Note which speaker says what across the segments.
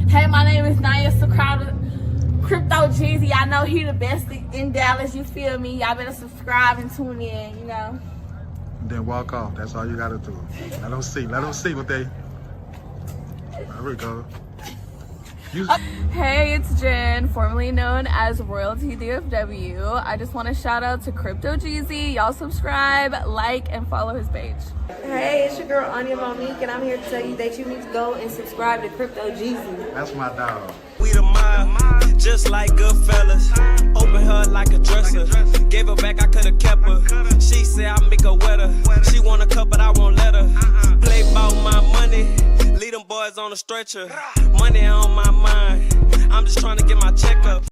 Speaker 1: Hey, my name is Naya Crowder, Crypto Jeezy. I know he the best in Dallas. You feel me? Y'all better subscribe and tune in. You know.
Speaker 2: Then walk off. That's all you gotta do. Let them see. Let them see what they. There we go.
Speaker 1: Hey, it's Jen, formerly known as Royalty DFW. I just want to shout out to Crypto Jeezy. Y'all subscribe, like, and follow his page.
Speaker 3: Hey, it's your girl Anya Monique, and I'm here to tell you that you need to go and subscribe to Crypto Jeezy.
Speaker 2: That's my dog.
Speaker 4: We the mob, just like good fellas. Open her like a dresser. Gave her back, I could've kept her. She said I make her wetter. She want a cup, but I won't let her. Play about my money, lead them boys on a stretcher. Money on my mind, I'm just trying to get my check up.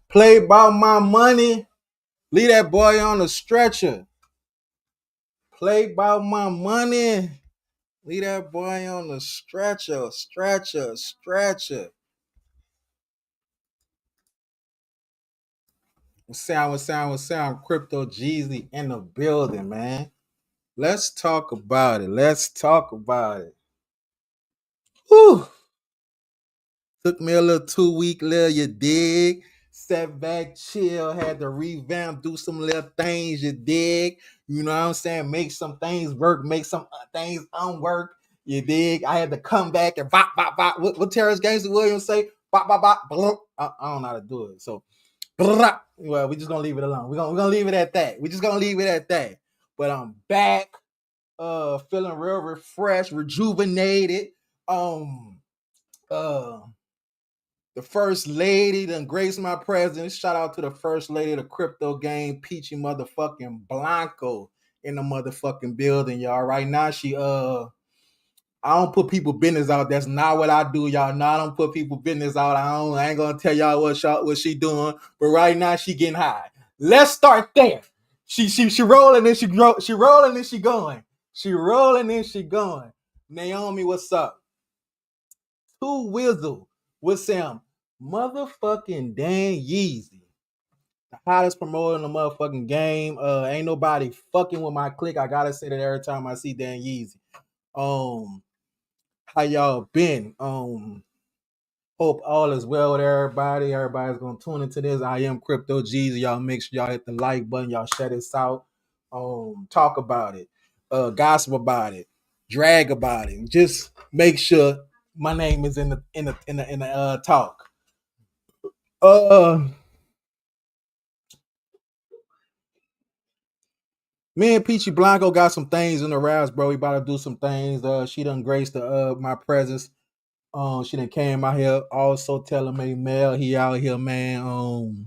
Speaker 2: Play about my money, leave that boy on the stretcher. Play about my money, leave that boy on the stretcher. What's sound? Crypto Jeezy in the building, man. Let's talk about it. Whew. Took me a little 2-week you dig. Sat back, chill, had to revamp, do some little things, you dig. You know what I'm saying? Make some things work, make some things unwork, you dig. I had to come back and bop. What Terrence Gangsta Williams say? Bop. I don't know how to do it. So, well, we're just going to leave it alone. We're gonna leave it at that. But I'm back, feeling real refreshed, rejuvenated. The first lady done graced my presence. Shout out to the first lady of the crypto game, Peachy motherfucking Blanco in the motherfucking building, y'all. Right now, I don't put people business out. That's not what I do, y'all. No, I don't put people business out. I ain't gonna tell y'all what she doing. But right now, she getting high. Let's start there. She rolling and she rolling and she going. She rolling and she going. Naomi, what's up? Two Wizzle. What's Sam? Motherfucking Dan Yeezy. The hottest promoter in the motherfucking game. Ain't nobody fucking with my clique. I gotta say that every time I see Dan Yeezy. How y'all been? Hope all is well with everybody. Everybody's gonna tune into this. I am Crypto Jeezy. Y'all make sure y'all hit the like button. Y'all share this out. Talk about it. Gossip about it. Drag about it. Just make sure my name is in the talk. Me and Peachy Blanco got some things in the wraps, bro. We about to do some things. She done graced my presence. She done came out here. Also telling me, Mel, he out here, man.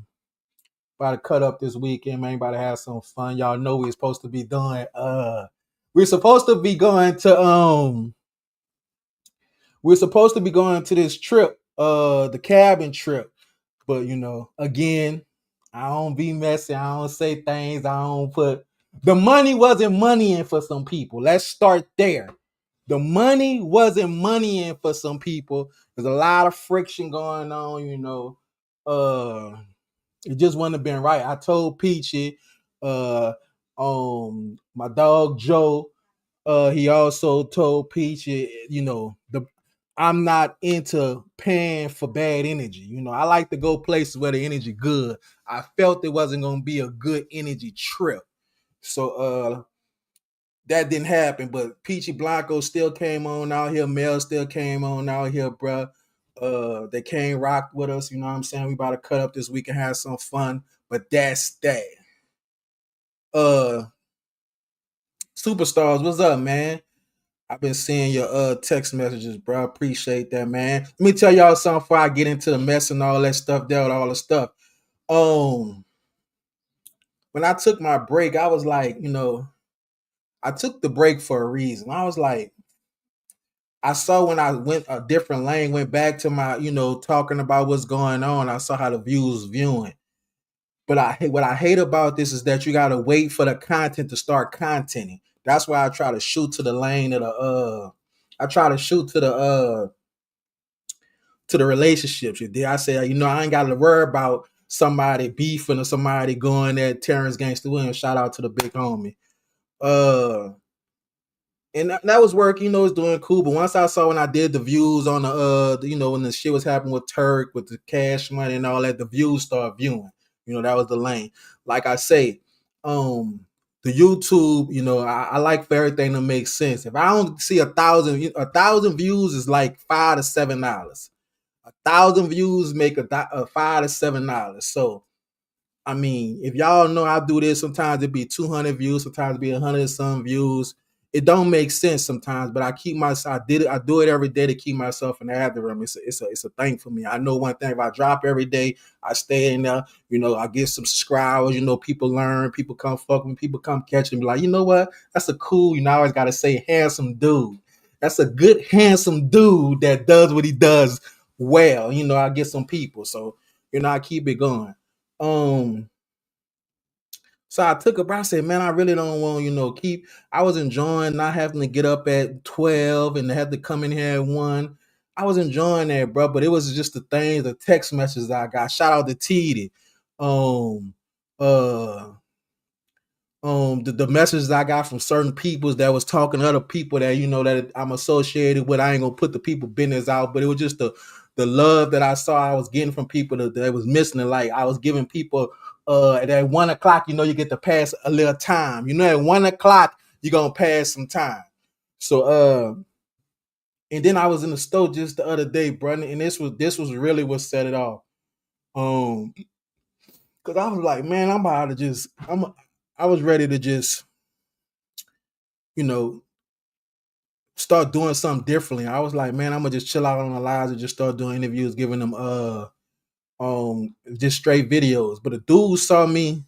Speaker 2: About to cut up this weekend, man. About to have some fun. Y'all know we're supposed to be doing. We're supposed to be going to this trip, the cabin trip. But you know, again, I don't be messy. I don't say things. I don't put. The money wasn't money in for some people. Let's start there. The money wasn't money in for some people. There's a lot of friction going on, you know. It just wouldn't have been right. I told Peachy, my dog Joe, he also told Peachy, you know, I'm not into paying for bad energy. You know, I like to go places where the energy good. I felt it wasn't gonna be a good energy trip. So that didn't happen. But Peachy Blanco still came on out here. Mel still came on out here, bro. They came rock with us, you know what I'm saying? We about to cut up this week and have some fun. But that's that. Superstars, what's up, man? I've been seeing your text messages, bro. I appreciate that, man. Let me tell y'all something before I get into the mess and all that stuff there with all the stuff. When I took my break, I was like, you know, I took the break for a reason. I was like, I saw when I went a different lane, went back to my, you know, talking about what's going on. I saw how the views viewing. But what I hate about this is that you gotta wait for the content to start contenting. That's why I try to shoot to the lane of the I try to shoot to the relationships. I say, you know, I ain't gotta worry about somebody beefing or somebody going at Terrence Gangsta Williams. Shout out to the big homie. And that was working, you know, it's doing cool. But once I saw when I did the views on you know, when the shit was happening with Turk, with the cash money and all that, the views started viewing. You know, that was the lane. Like I say, the YouTube, you know, I like for everything to make sense. If I don't see 1,000 views is like $5 to $7. 1,000 views make a $5 to $7. So I mean, if y'all know I do this, sometimes it be 200 views, sometimes it be 100 and some views. It don't make sense sometimes, but I do it every day to keep myself in the algorithm. It's a thing for me. I know one thing: if I drop every day, I stay in there. You know, I get some subscribers. You know, people learn, people come fuck me, people come catch me. Be like, you know what? That's a cool. You know, I always gotta say handsome dude. That's a good handsome dude that does what he does well. You know, I get some people, so you know, I keep it going. So I took a breath. I said, man, I really don't want, you know, I was enjoying not having to get up at 12 and have to come in here at 1. I was enjoying that, bro, but it was just the text messages I got. Shout out to TD. Um, uh, the messages I got from certain people that was talking to other people that, you know, that I'm associated with. I ain't gonna put the people business out, but it was just the love that I saw I was getting from people that was missing. Like I was giving people at 1 o'clock, you know, you get to pass a little time. You know, at 1 o'clock, you're gonna pass some time. So and then I was in the store just the other day, brother, and this was really what set it off. Cause I was like, man, I was ready to just, you know, start doing something differently. I was like, man, I'm gonna just chill out on the lives and just start doing interviews, giving them just straight videos. But a dude saw me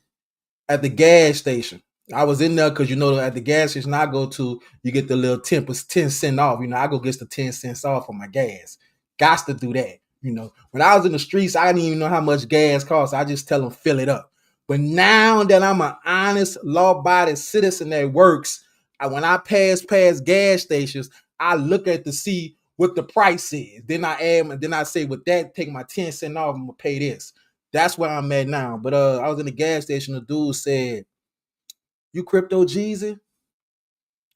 Speaker 2: at the gas station. I was in there because, you know, at the gas station I go to, you get the little 10 cent off. You know, I go get the 10 cents off on my gas. Got to do that. You know, when I was in the streets, I didn't even know how much gas costs. I just tell them fill it up. But now that I'm an honest, law-abiding citizen that works, when I pass gas stations, I look at to see what the price is. Then I say, with that, take my 10 cent off, I'm gonna pay this. That's where I'm at now. But I was in the gas station, the dude said, you Crypto Jeezy?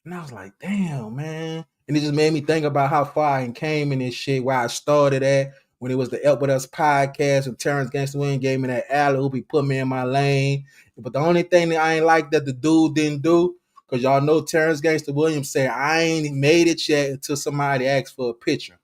Speaker 2: And I was like, damn, man. And it just made me think about how far I came in this shit, where I started at, when it was the Up With Us podcast, and Terrence Gangsta Williams gave me that alley who be put me in my lane. But the only thing that I ain't like that the dude didn't do, because y'all know Terrence Gangsta Williams said, I ain't made it yet until somebody asks for a picture.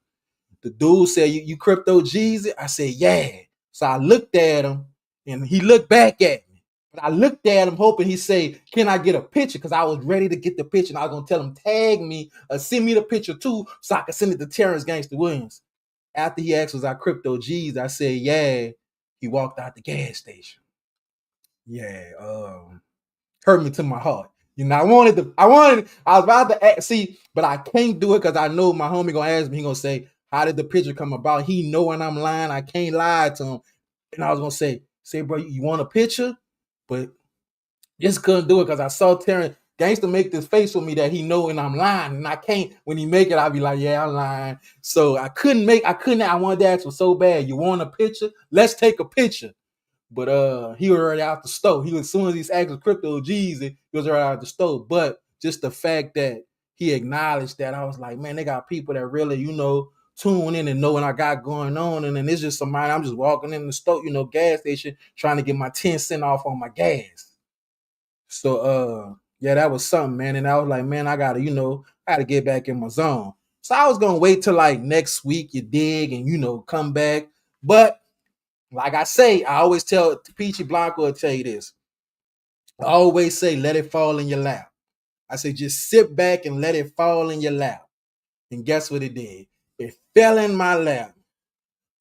Speaker 2: The dude said, you Crypto Jeezy? I said, yeah. So I looked at him, and he looked back at me. But I looked at him hoping he'd say, can I get a picture? Because I was ready to get the picture, and I was going to tell him, tag me, or send me the picture too, so I could send it to Terrence Gangsta Williams. After he asked, was I Crypto G's? I said, yeah. He walked out the gas station. Yeah, hurt me to my heart. You know, I was about to see, but I can't do it because I know my homie gonna ask me, he gonna say, how did the picture come about? He knowing I'm lying, I can't lie to him. And I was gonna say, bro, you want a picture? But just couldn't do it because I saw Terrence Gangsta make this face with me that he know and I'm lying, and I can't. When he make it, I'll be like, yeah, I'm lying. So I wanted to ask him so bad. You want a picture? Let's take a picture. But he was already out the store. As soon as he asked Crypto G's, he was already out the store. But just the fact that he acknowledged that, I was like, man, they got people that really, you know, tune in and know what I got going on. And then it's just somebody, I'm just walking in the store, you know, gas station, trying to get my 10 cent off on my gas. So yeah, that was something, man. And I was like, man, I gotta get back in my zone. So I was gonna wait till like next week, you dig, and, you know, come back. But like I say, I always tell Peachy Blanco, will tell you this. I always say, let it fall in your lap. I say, just sit back and let it fall in your lap. And guess what it did? It fell in my lap.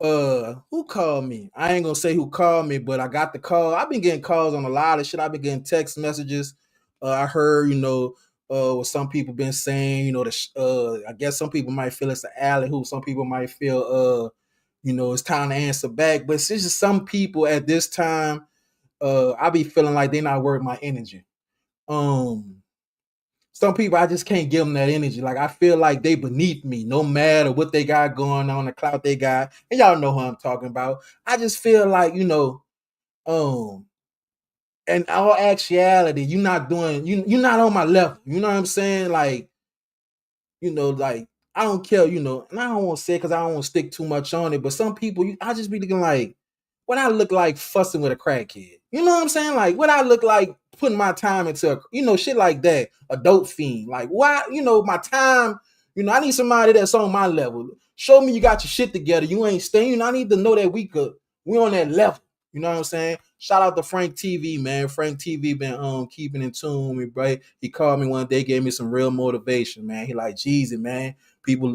Speaker 2: Who called me? I ain't gonna say who called me, but I got the call. I've been getting calls on a lot of shit. I've been getting text messages. I heard, you know, what some people been saying, you know, I guess some people might feel it's an alley hoop. Some people might feel, you know, it's time to answer back. But it's just some people at this time, I be feeling like they're not worth my energy. Some people, I just can't give them that energy. Like, I feel like they beneath me, no matter what they got going on, the clout they got. And y'all know who I'm talking about. I just feel like, you know, in all actuality, you're not on my level. You know what I'm saying? Like, like I don't care, and I don't want to say it because I don't want to stick too much on it, but some people, I just be looking like, what I look like fussing with a crackhead. You know what I'm saying? Like, what I look like putting my time into, shit like that, a dope fiend. Like, why, my time, I need somebody that's on my level. Show me you got your shit together. You ain't staying. I need to know that we on that level. You know what I'm saying? Shout out to Frank TV, man. Frank TV been keeping in tune with me, bro. He called me one day, gave me some real motivation, man. He like, Jeezy, man. People,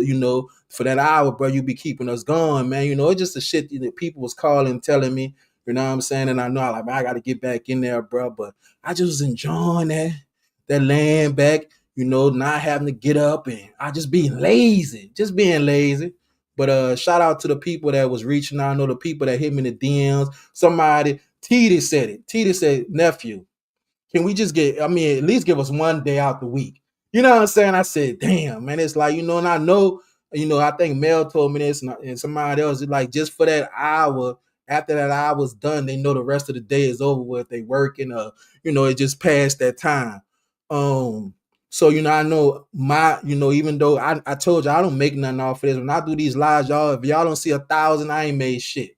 Speaker 2: for that hour, bro, you be keeping us going, man. It's just the shit that people was calling, telling me, you know what I'm saying? And I know I got to get back in there, bro. But I just was enjoying that laying back, not having to get up, and I just being lazy. But shout out to the people that was reaching out. I know the people that hit me in the DMs. Somebody, Tita said it. Tita said, nephew, can we just at least give us one day out the week? You know what I'm saying? I said, damn, man. It's like, and I know, I think Mel told me this and somebody else, like just for that hour, after that hour's done, they know the rest of the day is over with. They working, it just passed that time. So, I know even though I told you I don't make nothing off of this. When I do these lives, if y'all don't see 1,000, I ain't made shit.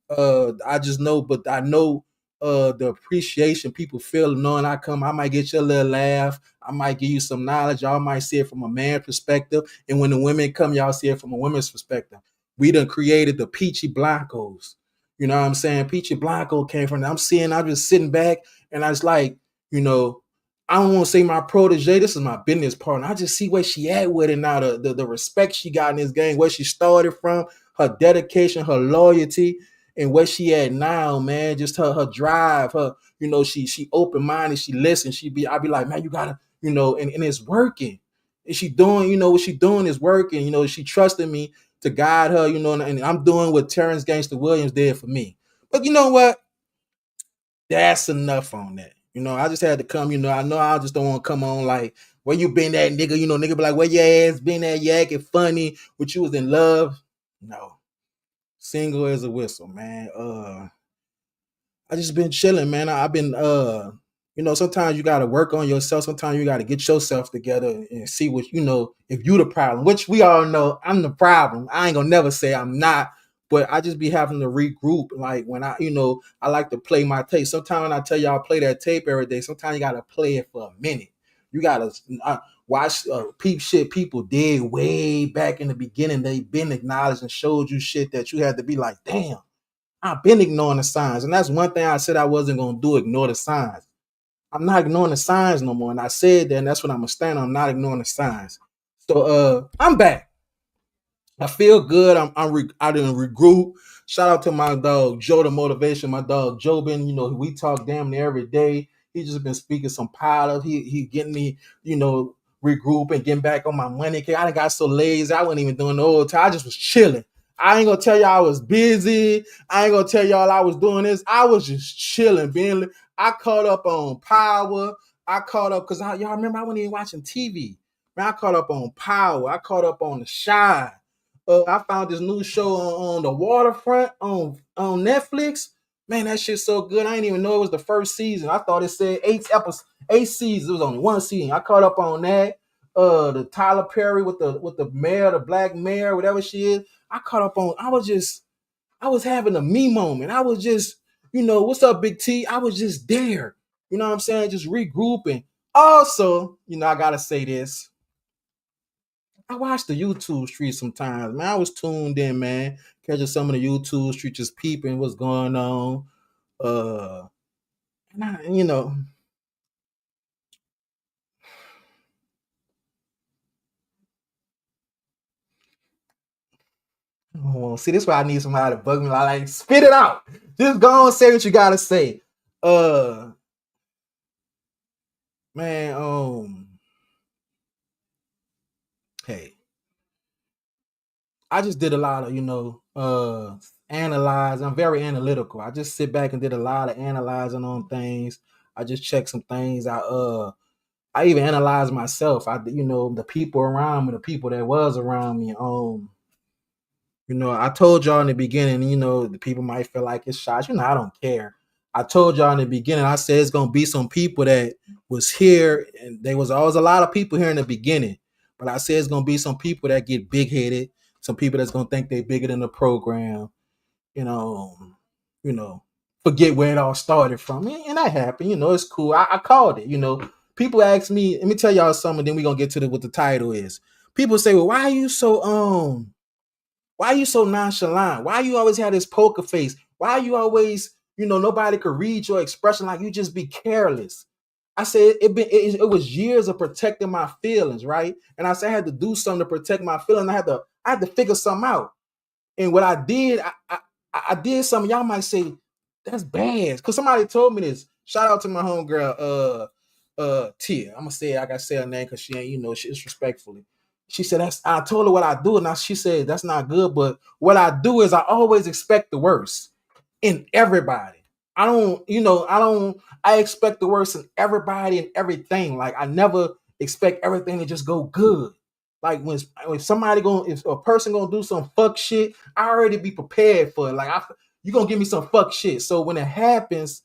Speaker 2: I just know, but I know the appreciation people feel knowing I come. I might get you a little laugh. I might give you some knowledge. Y'all might see it from a man's perspective. And when the women come, y'all see it from a woman's perspective. We done created the Peachy Blancos. You know what I'm saying? Peachy Blanco came from that. I'm just sitting back and I was like, I don't want to say my protege. This is my business partner. I just see where she at with it now, the respect she got in this game, where she started from, her dedication, her loyalty, and where she at now, man. Just her drive, her, she open-minded, she listens. I be like, man, you gotta, and it's working. And she doing, what she doing is working. She trusted me to guide her, and I'm doing what Terrence Gangsta Williams did for me. But you know what? That's enough on that. I just had to come, I know I just don't want to come on like, where you been at, nigga? Nigga be like, where your ass been at, yakking funny, but you was in love? No. Single as a whistle, man. I just been chilling, man. I've been, sometimes you got to work on yourself. Sometimes you got to get yourself together and see what, if you the problem, which we all know I'm the problem. I ain't gonna never say I'm not. But I just be having to regroup. Like when I like to play my tape. Sometimes when I tell y'all play that tape every day, sometimes you got to play it for a minute. You got to watch peep shit people did way back in the beginning. They been acknowledged and showed you shit that you had to be like, damn, I've been ignoring the signs. And that's one thing I said I wasn't going to do, ignore the signs. I'm not ignoring the signs no more. And I said that, and that's what I'm going to stand on. I'm not ignoring the signs. So I'm back. I feel good. I didn't regroup. Shout out to my dog Joe, the motivation. My dog Joe been, we talk damn near every day. He just been speaking some pile. He getting me, regroup and getting back on my money. I done got so lazy. I wasn't even doing the old time. I just was chilling. I ain't gonna tell y'all I was busy. I ain't gonna tell y'all I was doing this. I was just chilling. I caught up on Power. I caught up because y'all remember I wasn't even watching TV. Man, I caught up on Power. I caught up on The Shine. I found this new show on the waterfront on Netflix. Man, that shit's so good. I didn't even know it was the first season. I thought it said 8 seasons. It was only one season. I caught up on that. The Tyler Perry with the mayor, the black mayor, whatever she is. I caught up on. I was having a me moment. I was just, what's up, Big T? I was just there. You know what I'm saying? Just regrouping. Also, I gotta say this. I watch the YouTube streets sometimes, man. I was tuned in, man. Catching some of the YouTube streets, just peeping what's going on. And I, oh, see, this is why I need somebody to bug me. Like, spit it out. Just go and say what you gotta say. Man, hey. I just did a lot of, analyze. I'm very analytical. I just sit back and did a lot of analyzing on things. I just checked some things. I even analyzed myself. The people around me, the people that was around me. I told y'all in the beginning, the people might feel like it's shots. I don't care. I told y'all in the beginning, I said it's gonna be some people that was here, and there was always a lot of people here in the beginning. But I said it's gonna be some people that get big headed, some people that's gonna think they bigger than the program, you know, you know, forget where it all started from. And that happened, it's cool. I called it, People ask me, let me tell y'all something, then we're gonna get to what the title is. People say, well, why are you so nonchalant? Why you always have this poker face? Why you always, nobody could read your expression, like you just be careless? I said it was years of protecting my feelings, right? And I said I had to do something to protect my feelings. I had to figure something out. And what I did, I did something. Y'all might say that's bad, because somebody told me this. Shout out to my homegirl, Tia. I'm gonna say I gotta say her name because she ain't, she's respectfully. She said I told her what I do, and she said that's not good. But what I do is I always expect the worst in everybody. I expect the worst in everybody and everything. Like I never expect everything to just go good. Like when if a person gonna do some fuck shit, I already be prepared for it. Like you gonna give me some fuck shit. So when it happens,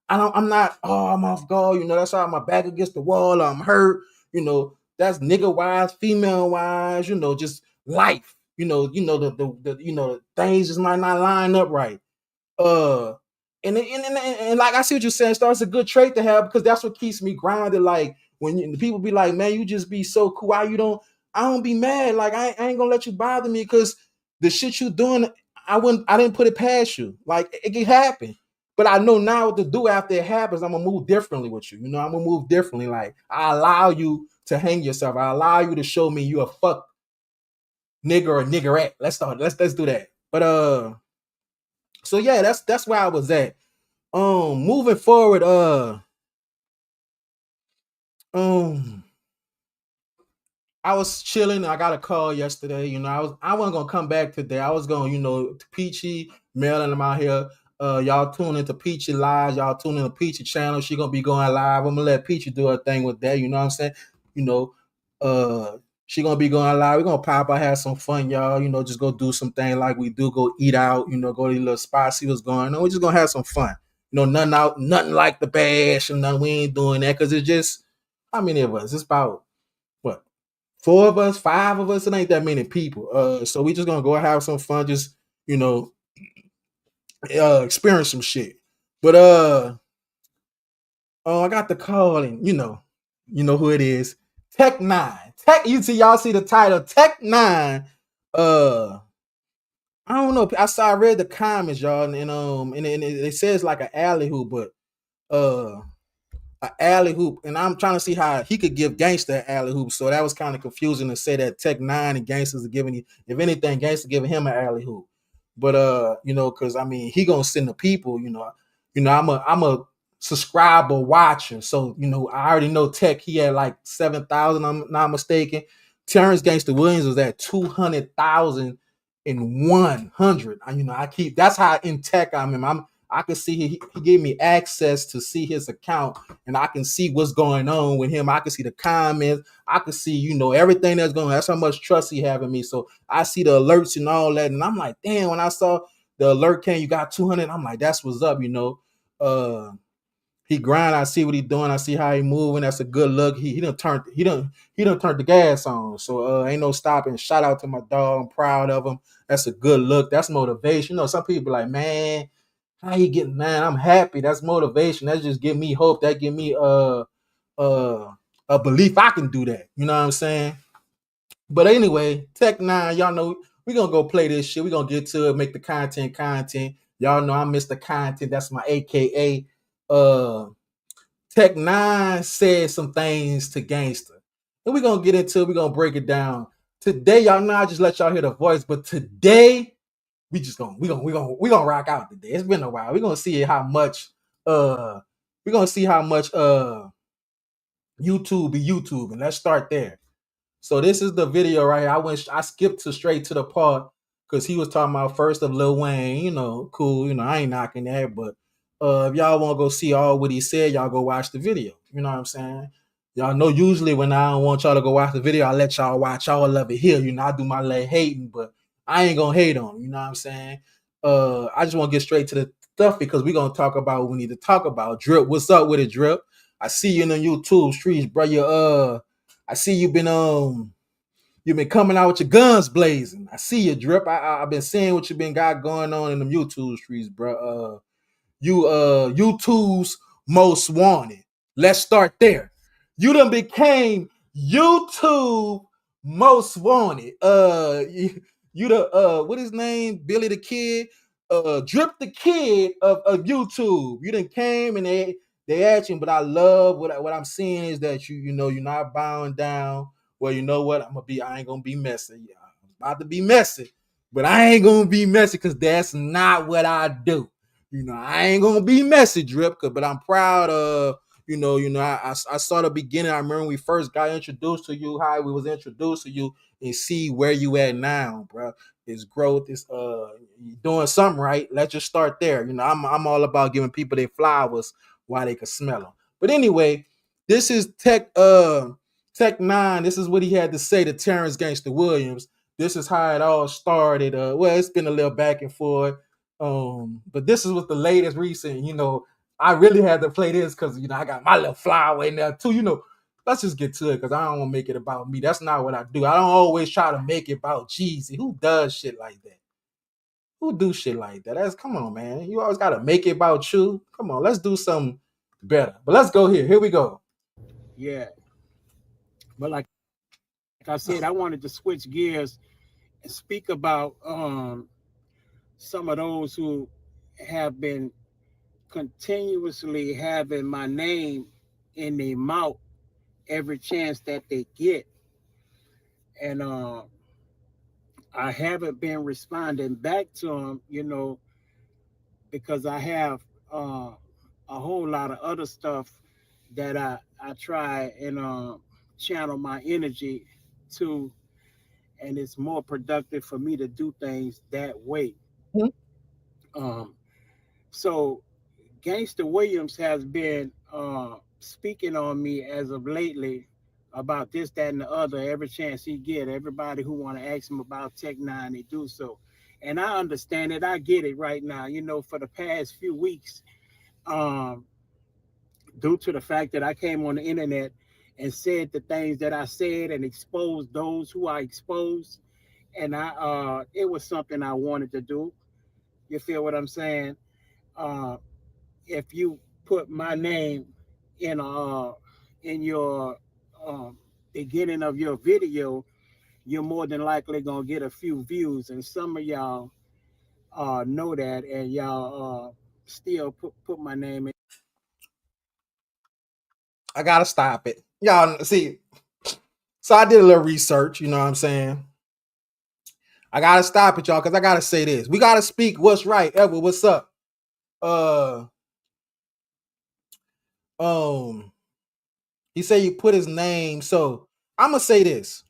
Speaker 2: I'm off guard. That's how my back against the wall. I'm hurt. That's nigga wise, female wise. Just life. The things just might not line up right. And like I see what you're saying, it's a good trait to have, because that's what keeps me grounded. Like when people be like, man, you just be so cool. Why you don't? I don't be mad. Like I ain't gonna let you bother me, because the shit you doing, I didn't put it past you. Like it can happen, but I know now what to do after it happens. I'm gonna move differently with you. I'm gonna move differently. Like I allow you to hang yourself. I allow you to show me you a fuck nigga or niggerette. Let's do that. But so yeah, that's where I was at. Moving forward, I was chilling. I got a call yesterday. I wasn't gonna come back today. I was going, to Peachy, mailing them out here. Y'all tune into Peachy Live. Y'all tune into Peachy channel. She gonna be going live. I'm gonna let Peachy do her thing with that. You know what I'm saying? She gonna be going live. We're gonna pop out, have some fun, y'all. Just go do some things like we do. Go eat out. Go to the little spot, see what's going on. We're just gonna have some fun. Nothing like the bash and nothing. We ain't doing that, because it's just, how many of us? It's about what, 4 of us, 5 of us. It ain't that many people. So we just gonna go have some fun. Just experience some shit. But I got the call, and you know who it is. TEC9. Y'all see the title, TEC9. I don't know. I read the comments, y'all, and it says like an alley hoop, but an alley hoop, and I'm trying to see how he could give Gangsta an alley hoop. So that was kind of confusing to say that TEC9 and Gangsta's are giving, if anything, Gangsta giving him an alley hoop. But because he gonna send the people. I'm a subscriber watcher, so I already know Tech. He had like 7,000. I'm not mistaken. Terrence Gangsta Williams was at 200,100. That's how in Tech I'm in. I can see he gave me access to see his account, and I can see what's going on with him. I can see the comments. I can see, everything that's going on. That's how much trust he have in me. So I see the alerts and all that, and I'm like, damn, when I saw the alert came, you got 200, I'm like, that's what's up, He grind, I see what he doing, I see how he moving. That's a good look. He done turned the gas on. So ain't no stopping. Shout out to my dog. I'm proud of him. That's a good look. That's motivation. Some people like, man, how you getting, man? I'm happy. That's motivation. That just give me hope. That give me a belief I can do that. You know what I'm saying? But anyway, TEC9, y'all know we're gonna go play this shit. We're gonna get to it, make the content. Y'all know I'm Mr. Content. That's my AKA. TEC9 said some things to Gangsta. And we're gonna get into it. We're gonna break it down. Today, y'all know I just let y'all hear the voice, but today we gonna rock out today. It's been a while. We're gonna see how much YouTube be YouTube, and let's start there. So this is the video right here. I skipped straight to the part because he was talking about first of Lil Wayne, cool, I ain't knocking that, but if y'all want to go see all what he said, y'all go watch the video. You know what I'm saying? Y'all know usually when I don't want y'all to go watch the video, I let y'all watch all of it here. I do my little hating, but I ain't gonna hate on him, you know what I'm saying? I just want to get straight to the stuff because we're gonna talk about what we need to talk about. Drip, what's up with it, Drip? I see you in the YouTube streets, bro. I see you been You've been coming out with your guns blazing. I see you, Drip. I've been seeing what you've been got going on in them YouTube streets, bro. YouTube's most wanted. Let's start there. You done became YouTube most wanted. You the what his name? Billy the Kid. Drip the Kid of YouTube. You done came and they asked him, but I love what I'm seeing is that you know you're not bowing down. Well, you know what? I ain't gonna be messy. Yeah, I'm about to be messy, but I ain't gonna be messy because that's not what I do. You know, I ain't gonna be messy, Drip, but I'm proud of, I saw the beginning. I remember when we first got introduced to you, how we was introduced to you, and see where you at now, bro. It's growth, is doing something right. Let's just start there. You know, I'm all about giving people their flowers while they can smell them. But anyway, this is TEC9. This is what he had to say to Terrence Gangsta Williams. This is how it all started. Well, it's been a little back and forth. But this is what the latest recent, I really had to play this because I got my little flower in there too. Let's just get to it because I don't want to make it about me. That's not what I do. I don't always try to make it about Jeezy. Who does shit like that? Who do shit like that? Come on, man. You always gotta make it about you. Come on, let's do something better. But let's go here. Here we go.
Speaker 5: Yeah. But like I said, I wanted to switch gears and speak about some of those who have been continuously having my name in their mouth every chance that they get. And I haven't been responding back to them, because I have a whole lot of other stuff that I try and channel my energy to, and it's more productive for me to do things that way. Mm-hmm. So Gangsta Williams has been speaking on me as of lately about this, that, and the other. Every chance he get, everybody who want to ask him about TEC9, they do so. And I understand it. I get it right now. For the past few weeks, due to the fact that I came on the internet and said the things that I said and exposed those who I exposed, and it was something I wanted to do. You feel what I'm saying? If you put my name in your beginning of your video, you're more than likely gonna get a few views, and some of y'all know that, and y'all still put my name in.
Speaker 2: I gotta stop it. Y'all see, so I did a little research, you know what I'm saying? I gotta stop it, y'all, because I gotta say this. We gotta speak what's right. Ever, what's up? He said you put his name, so I'm gonna say this.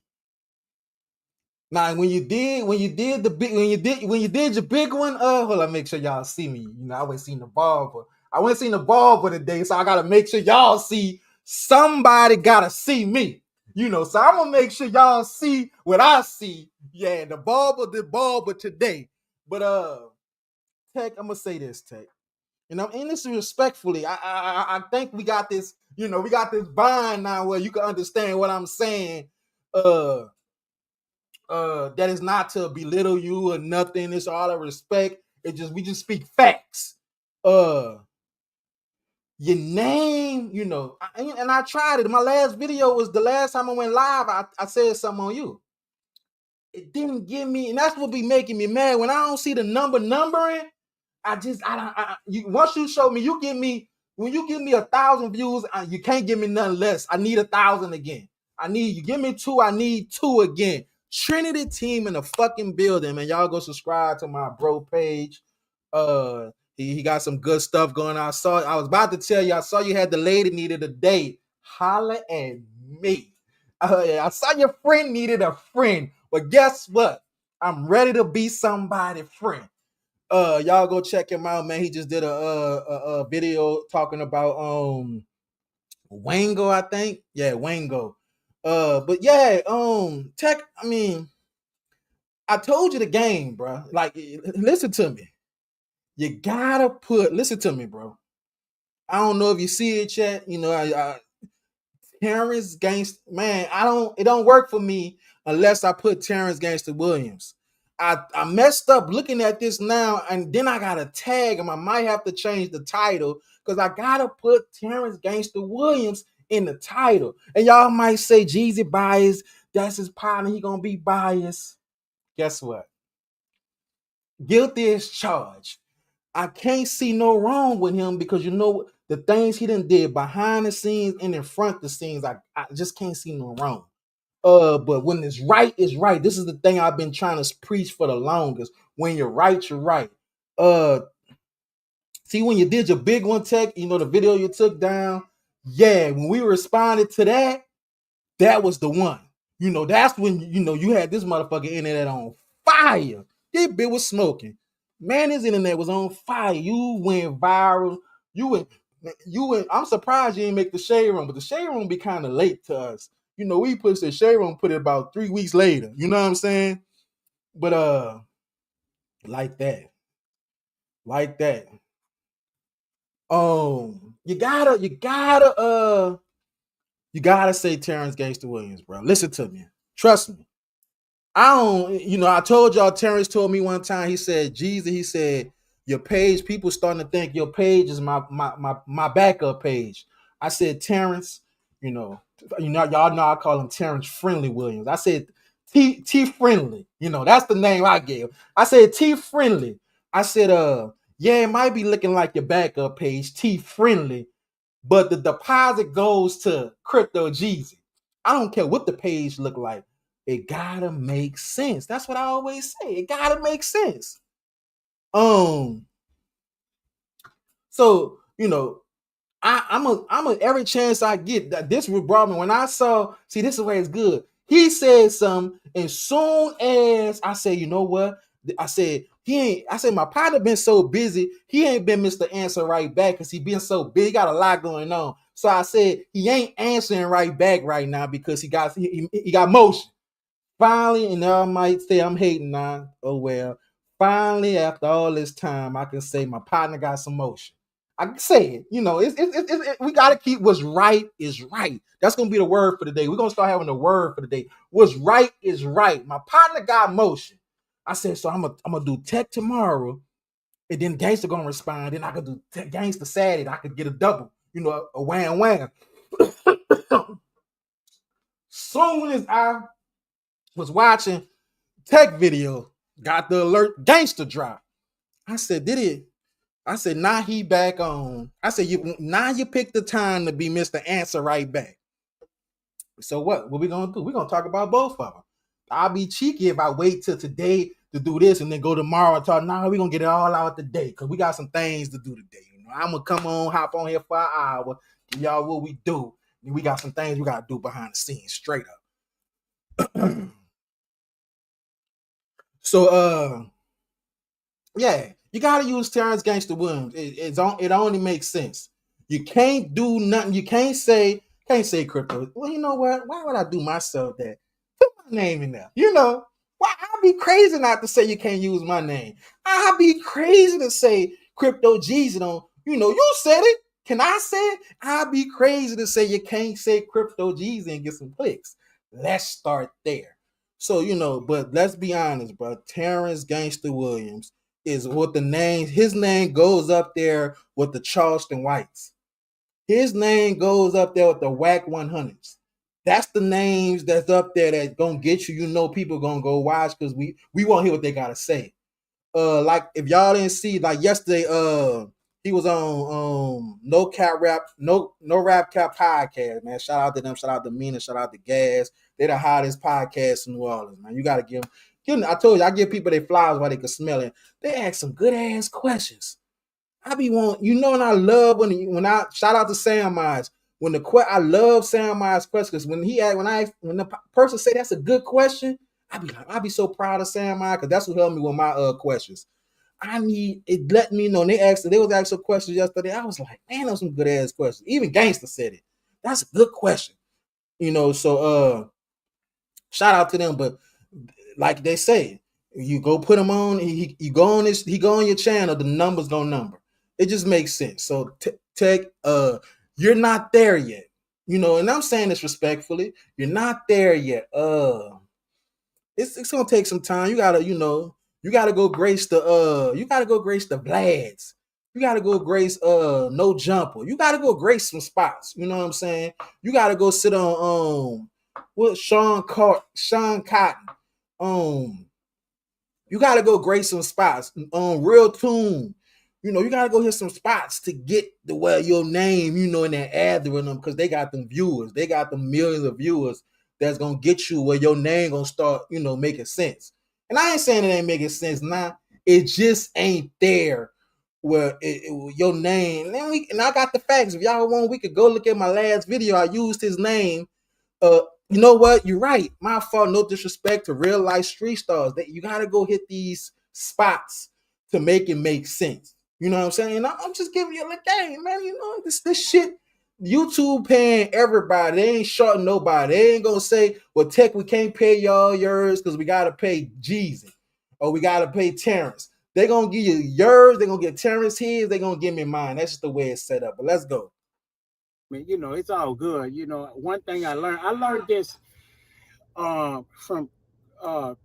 Speaker 2: Now, when you did your big one, hold on, make sure y'all see me. I went seen the barber. I went seen the barber today, so I gotta make sure y'all see. Somebody gotta see me, So I'm gonna make sure y'all see what I see. Yeah, the barber today. But Tech, I'm gonna say this, Tech. And this respectfully, I think we got this. We got this bind now where you can understand what I'm saying. That is not to belittle you or nothing. It's all a respect. We just speak facts. Your name, and I tried it. My last video was the last time I went live. I said something on you. It didn't give me, and that's what be making me mad when I don't see the numbering. Once you show me, when you give me 1,000 views, you can't give me nothing less. I need 1,000 again. You give me 2, I need 2 again. Trinity team in the fucking building, man. Y'all go subscribe to my bro page. He got some good stuff going on. I was about to tell you, I saw you had the lady needed a date. Holla at me. I saw your friend needed a friend. But guess what? I'm ready to be somebody's friend. Y'all go check him out, man. He just did a video talking about Wango, I think. Yeah, Wango. But yeah, Tech, I told you the game, bro. Like, listen to me. You gotta listen to me, bro. I don't know if you see it yet. Terrence Gangsta, man, it don't work for me unless I put Terrence Gangsta Williams. I messed up looking at this now, and then I gotta tag him. I might have to change the title because I gotta put Terrence Gangsta Williams in the title. And y'all might say Jeezy biased, that's his partner, he gonna be biased. Guess what? Guilty as charged. I can't see no wrong with him because you know the things he done did behind the scenes and in front of the scenes. I just can't see no wrong. But when it's right, it's right. This is the thing I've been trying to preach for the longest. When you're right, you're right. See, when you did your big one, Tech, you know, the video you took down, yeah, when we responded to that, that was the one. You know, that's when, you know, you had this motherfucking internet on fire. This bit was smoking. Man, his internet was on fire. You went viral. You went. I'm surprised you didn't make the Shade Room, but the Shade Room be kind of late to us. You know, we pushed the Shade Room, put it about 3 weeks later. You know what I'm saying? But like that. You gotta say Terrence Gangsta Williams, bro. Listen to me. Trust me. I told y'all, Terrence told me one time, he said, Jeezy, he said, your page, people starting to think your page is my backup page. I said, Terrence, y'all know I call him Terrence Friendly Williams. I said T Friendly, that's the name I gave. I said T Friendly. I said, yeah, it might be looking like your backup page, T Friendly, but the deposit goes to Crypto Jeezy. I don't care what the page look like. It gotta make sense. That's what I always say. It gotta make sense. So I'm a every chance I get that this was brought me when I saw. See, this is where it's good. He said something, and soon as I said, you know what? I said my partner been so busy, he ain't been Mr. Answer right back because he been so big, he got a lot going on. So I said he ain't answering right back right now because he got motion. Finally, and I might say I'm hating now. Oh well. Finally, after all this time, I can say my partner got some motion. I can say it. We gotta keep what's right is right. That's gonna be the word for the day. We're gonna start having the word for the day. What's right is right. My partner got motion. I said, so I'm gonna do Tech tomorrow, and then Gangsta gonna respond. Then I could do Gangsta Saturday. I could get a double, a wham. Soon as I was watching Tech video, got the alert Gangsta drop. I said, did it? I said, now he back on. I said, you picked the time to be Mr. Answer right back. So what we gonna do? We're gonna talk about both of them. I'll be cheeky if I wait till today to do this and then go tomorrow and talk. Nah, we're gonna get it all out today because we got some things to do today. I'm gonna hop on here for an hour, give y'all what we do. And we got some things we gotta do behind the scenes, straight up. So yeah, you gotta use Terrence Gangsta Williams. It only makes sense. You can't do nothing. You can't say Crypto. Well, you know what? Why would I do myself that? Put my name in there. Why I'd be crazy not to say you can't use my name. I'd be crazy to say Crypto Jeezy don't. You said it. Can I say it? I'd be crazy to say you can't say Crypto Jeezy and get some clicks. Let's start there. So, but let's be honest, bro. Terrence Gangsta Williams is what his name goes up there with the Charleston Whites. His name goes up there with the WAC 100s. That's the names that's up there that's gonna get you. People gonna go watch because we won't hear what they gotta say. Like if y'all didn't see, like yesterday, he was on No Rap Cap podcast, man. Shout out to them, shout out to Mina, shout out to Gas. They're the hottest podcast in New Orleans, man. You gotta give them. I told you, I give people their flowers while they can smell it. They ask some good ass questions. I be and I love when I shout out to Sam Myers. I love Sam Myers' questions. When the person say that's a good question, I be so proud of Sam Myers because that's what helped me with my questions. It let me know. And they was asking questions yesterday. I was like, man, those some good ass questions. Even Gangsta said it. That's a good question. So shout out to them. But like they say, you go put him on, he go on your channel, the numbers gonna number. It just makes sense. So Tech, you're not there yet. And I'm saying this respectfully. You're not there yet. it's gonna take some time. You gotta go grace the Vlads. You gotta go grace No Jumper. You gotta go grace some spots. You know what I'm saying? You gotta go sit on what Sean Cotton. You gotta go grace some spots on Real Tune. You gotta go hit some spots to get your name, in that algorithm, because they got them viewers. They got them millions of viewers that's gonna get you where your name gonna start, making sense. And I ain't saying it ain't making sense now. It just ain't there where your name. And I got the facts. If y'all want, we could go look at my last video. I used his name. You know what? You're right. My fault. No disrespect to real life street stars. You gotta go hit these spots to make it make sense. You know what I'm saying? I'm just giving you a game, man. This shit. YouTube paying everybody. They ain't shorting nobody. They ain't gonna say, well, Tech, we can't pay y'all yours because we gotta pay Jeezy or we gotta pay Terrence. They gonna give you yours. They gonna get Terrence his. They gonna give me mine. That's just the way it's set up. But let's go.
Speaker 5: Man, it's all good. One thing I learned this from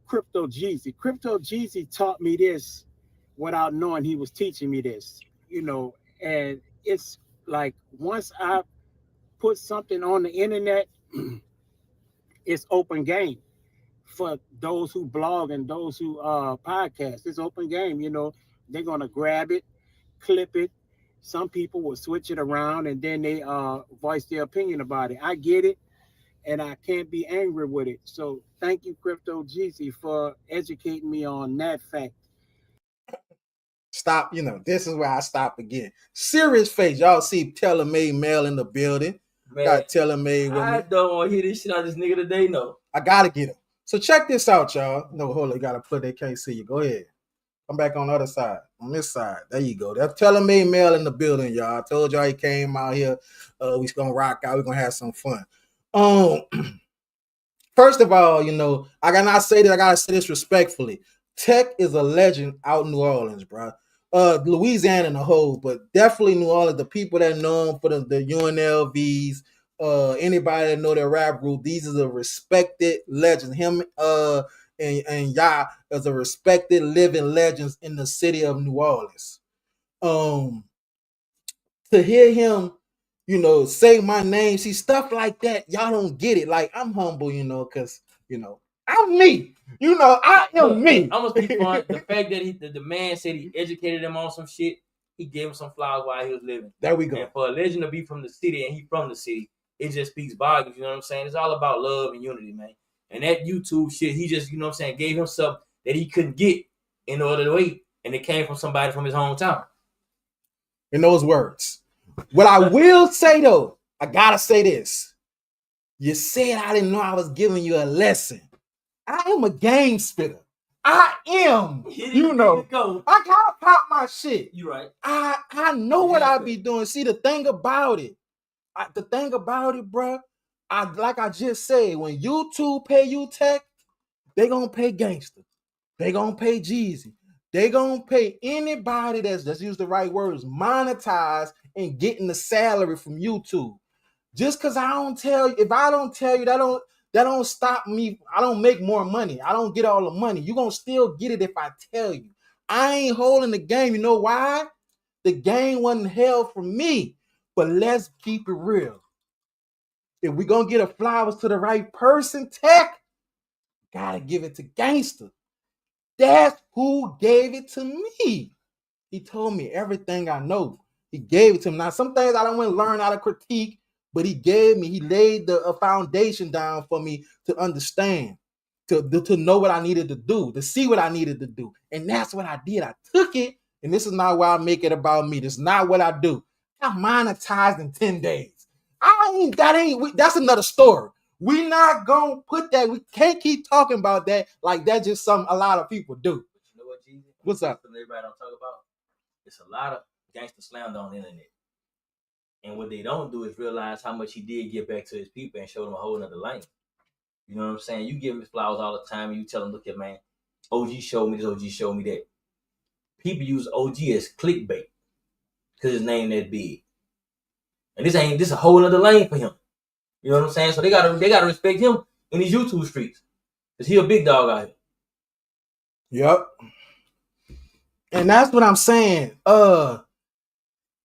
Speaker 5: Crypto Jeezy. Crypto Jeezy taught me this without knowing he was teaching me this, and it's like once I put something on the internet, it's open game for those who blog and those who podcast. It's open game. They're gonna grab it, clip it. Some people will switch it around and then they voice their opinion about it. I get it, and I can't be angry with it. So thank you, Crypto Jeezy, for educating me on that fact.
Speaker 2: Stop, this is where I stop again. Serious face. Y'all see Tailor-Made Male in the building.
Speaker 6: Man,
Speaker 2: got Tailor-Made with
Speaker 6: I
Speaker 2: me.
Speaker 6: don't want to hear this shit on this nigga today, no.
Speaker 2: I gotta get him. So check this out, y'all. No, hold on. You gotta put, they can't see you. Go ahead. Come back on the other side. On this side. There you go. That's Tailor-Made Male in the building, y'all. I told y'all he came out here. We're gonna rock out. We're gonna have some fun. First of all, I gotta say this respectfully. Tech is a legend out in New Orleans, bro. Louisiana in the whole, but definitely New Orleans. The people that know him for the UNLVs, anybody that know their rap group, these is a respected legend. Him and Ya is a respected living legends in the city of New Orleans. To hear him, say my name, see stuff like that, y'all don't get it. Like, I'm humble, because I'm me. I am me.
Speaker 6: I'm gonna speak on the fact that the man said he educated him on some shit. He gave him some flowers while he was living.
Speaker 2: There we go.
Speaker 6: And for a legend to be from the city and he from the city, it just speaks volumes. You know what I'm saying? It's all about love and unity, man. And that YouTube shit, he just, gave him something that he couldn't get in order to wait. And it came from somebody from his hometown.
Speaker 2: In those words. What I will say, though, I gotta say this. You said I didn't know I was giving you a lesson. I am a game spitter. I am. I gotta pop my shit.
Speaker 6: You right.
Speaker 2: I know what I be doing. See, the thing about it, bro, like I just said, when YouTube pay you Tech, they gonna pay Gangsta. They gonna pay Jeezy. They gonna pay anybody that's use the right words, monetize and getting the salary from YouTube. Just because I don't tell you, if I don't tell you, that don't stop me. I don't make more money. I don't get all the money. You're gonna still get it if I tell you. I ain't holding the game. You know why? The game wasn't held for me. But let's keep it real. If we're gonna get a flowers to the right person, Tech, gotta give it to Gangsta. That's who gave it to me. He told me everything I know. He gave it to me. Now, some things I don't want to learn how to critique, but he laid the foundation down for me to understand, to know what I needed to do, to see what I needed to do. And that's what I did. I took it, and this is not why I make it about me. This is not what I do. I monetized in 10 days. That's another story. We not gonna put that. We can't keep talking about that like that's just something a lot of people do.
Speaker 6: But you know what, Jeezy?
Speaker 2: What's up?
Speaker 6: Everybody don't talk about. It's a lot of gangster slander on the internet. And what they don't do is realize how much he did give back to his people and show them a whole nother lane. You know what I'm saying? You give him flowers all the time and you tell him, look at man, OG showed me this, OG showed me that. People use OG as clickbait because his name that big. And this a whole nother lane for him. You know what I'm saying? So they gotta respect him in these YouTube streets. Cause he a big dog out here.
Speaker 2: Yep. And that's what I'm saying. And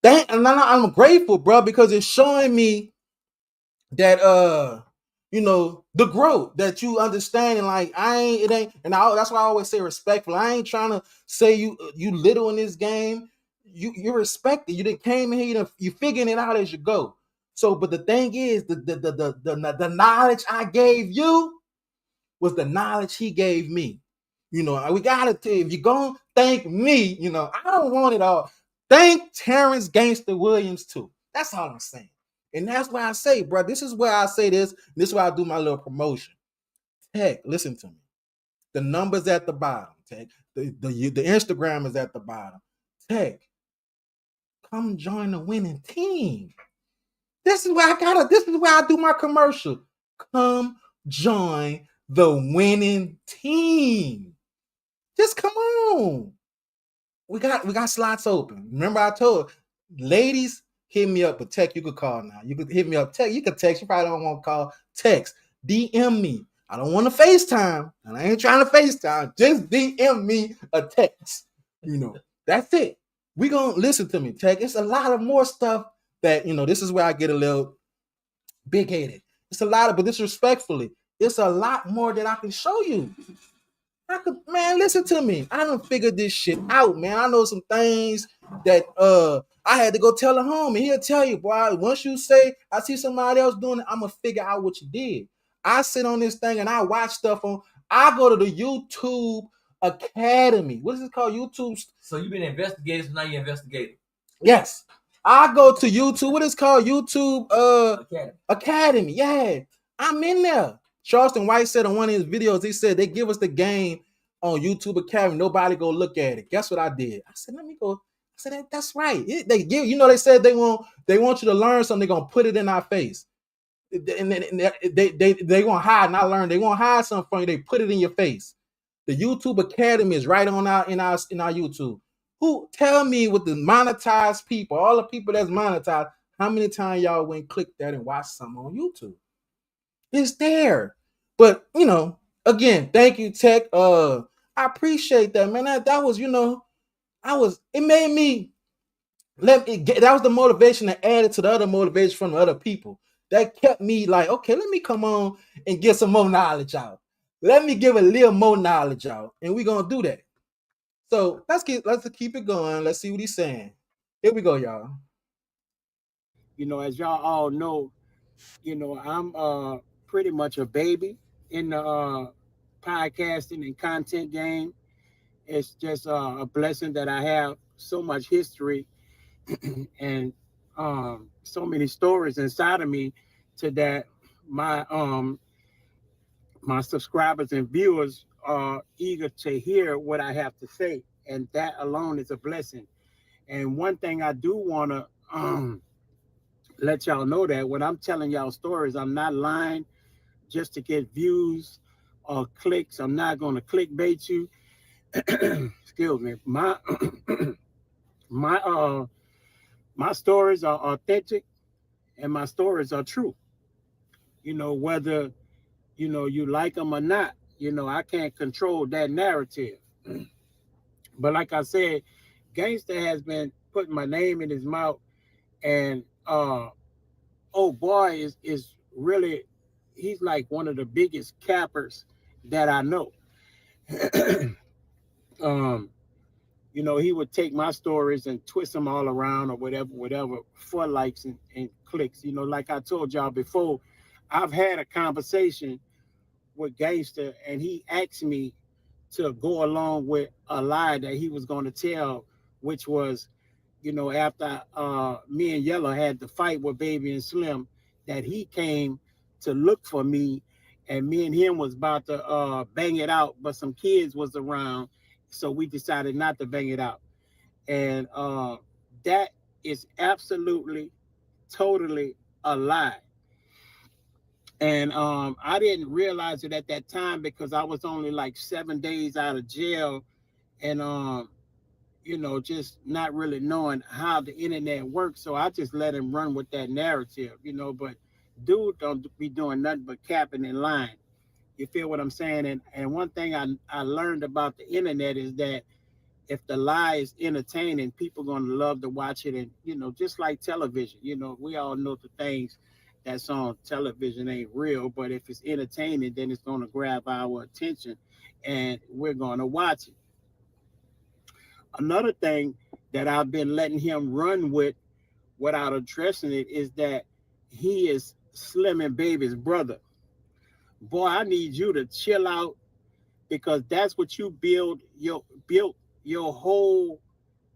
Speaker 2: I'm grateful, bro, because it's showing me that the growth that you understand, and like that's why I always say respectful. I ain't trying to say you little in this game. You're respected. You didn't came in here, you figuring it out as you go. So, but the thing is, the knowledge I gave you was the knowledge he gave me. We gotta if you're gonna thank me, I don't want it all. Thank Terrence Gangsta Williams too. That's all I'm saying. And that's why I say, bro, this is where I say this. This is where I do my little promotion. TEC, listen to me. The numbers at the bottom, TEC. The Instagram is at the bottom. TEC, come join the winning team. This is where I do my commercial. Come join the winning team. Just come on. We got slots open. Remember I told ladies, hit me up, but TEC, you could call now. You could hit me up. TEC, you could text. You probably don't want to call. Text. DM me. I don't want to FaceTime. And I ain't trying to FaceTime. Just DM me a text. That's it. We gonna listen to me, TEC. It's a lot of more stuff that, this is where I get a little big-headed. It's a lot of, but disrespectfully, it's a lot more that I can show you. Listen to me. I done figured this shit out, man. I know some things that I had to go tell a homie. He'll tell you, boy, once you say I see somebody else doing it, I'm gonna figure out what you did. I sit on this thing and I watch stuff I go to the YouTube Academy. What is it called? YouTube.
Speaker 6: So you've been investigating, so now you're investigating.
Speaker 2: Yes. I go to YouTube. What is it called? YouTube Academy. Yeah. I'm in there. Charleston White said on one of his videos, he said they give us the game on YouTube Academy. Nobody go look at it. Guess what I did? I said, let me go. I said, that's right. They give, they said they want you to learn something. They're gonna put it in our face. And they gonna hide, not learn. They gonna hide something from you. They put it in your face. The YouTube Academy is right on in our YouTube. Who tell me with the monetized people, all the people that's monetized, how many times y'all went click that and watch something on YouTube? It's there. But again, thank you, TEC. I appreciate that, man. That was, it made me that was the motivation that added to the other motivation from the other people. That kept me like, okay, let me come on and get some more knowledge out. Let me give a little more knowledge out. And we're gonna do that. So let's keep it going. Let's see what he's saying. Here we go, y'all.
Speaker 5: As y'all all know, I'm pretty much a baby in the podcasting and content game. It's just a blessing that I have so much history and so many stories inside of me to that my subscribers and viewers are eager to hear what I have to say, and that alone is a blessing. And one thing I do want to let y'all know that when I'm telling y'all stories, I'm not lying just to get views or clicks. I'm not going to clickbait you. Excuse me. My stories are authentic and my stories are true. Whether you like them or not, I can't control that narrative. But like I said, Gangsta has been putting my name in his mouth, and oh boy, is really, he's like one of the biggest cappers that I know. He would take my stories and twist them all around or whatever for likes and clicks. Like I told y'all before, I've had a conversation with Gangsta, and he asked me to go along with a lie that he was going to tell, which was, after me and Yellow had the fight with Baby and Slim, that he came to look for me, and me and him was about to bang it out, but some kids was around, so we decided not to bang it out. And that is absolutely, totally a lie. And I didn't realize it at that time because I was only like 7 days out of jail, and just not really knowing how the internet works. So I just let him run with that narrative, but dude don't be doing nothing but capping and lying, You feel what I'm saying? And one thing I learned about the internet is that if the lie is entertaining, people going to love to watch it. And, you know, just like television, you know, we all know the things that's on television ain't real, but if it's entertaining, then it's going to grab our attention and we're going to watch it. Another thing that I've been letting him run with without addressing it is that he is Slim and Baby's brother. Boy, I need you to chill out, because that's what you built your whole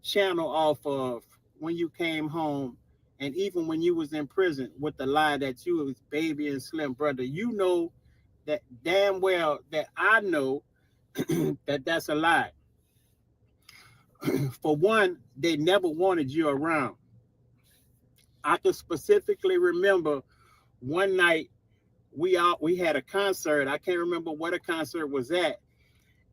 Speaker 5: channel off of when you came home, and even when you was in prison, with the lie that you was Baby and Slim brother. You know that damn well that I know that that's a lie. For one, they never wanted you around. I can specifically remember one night we had a concert. I can't remember what a concert was at,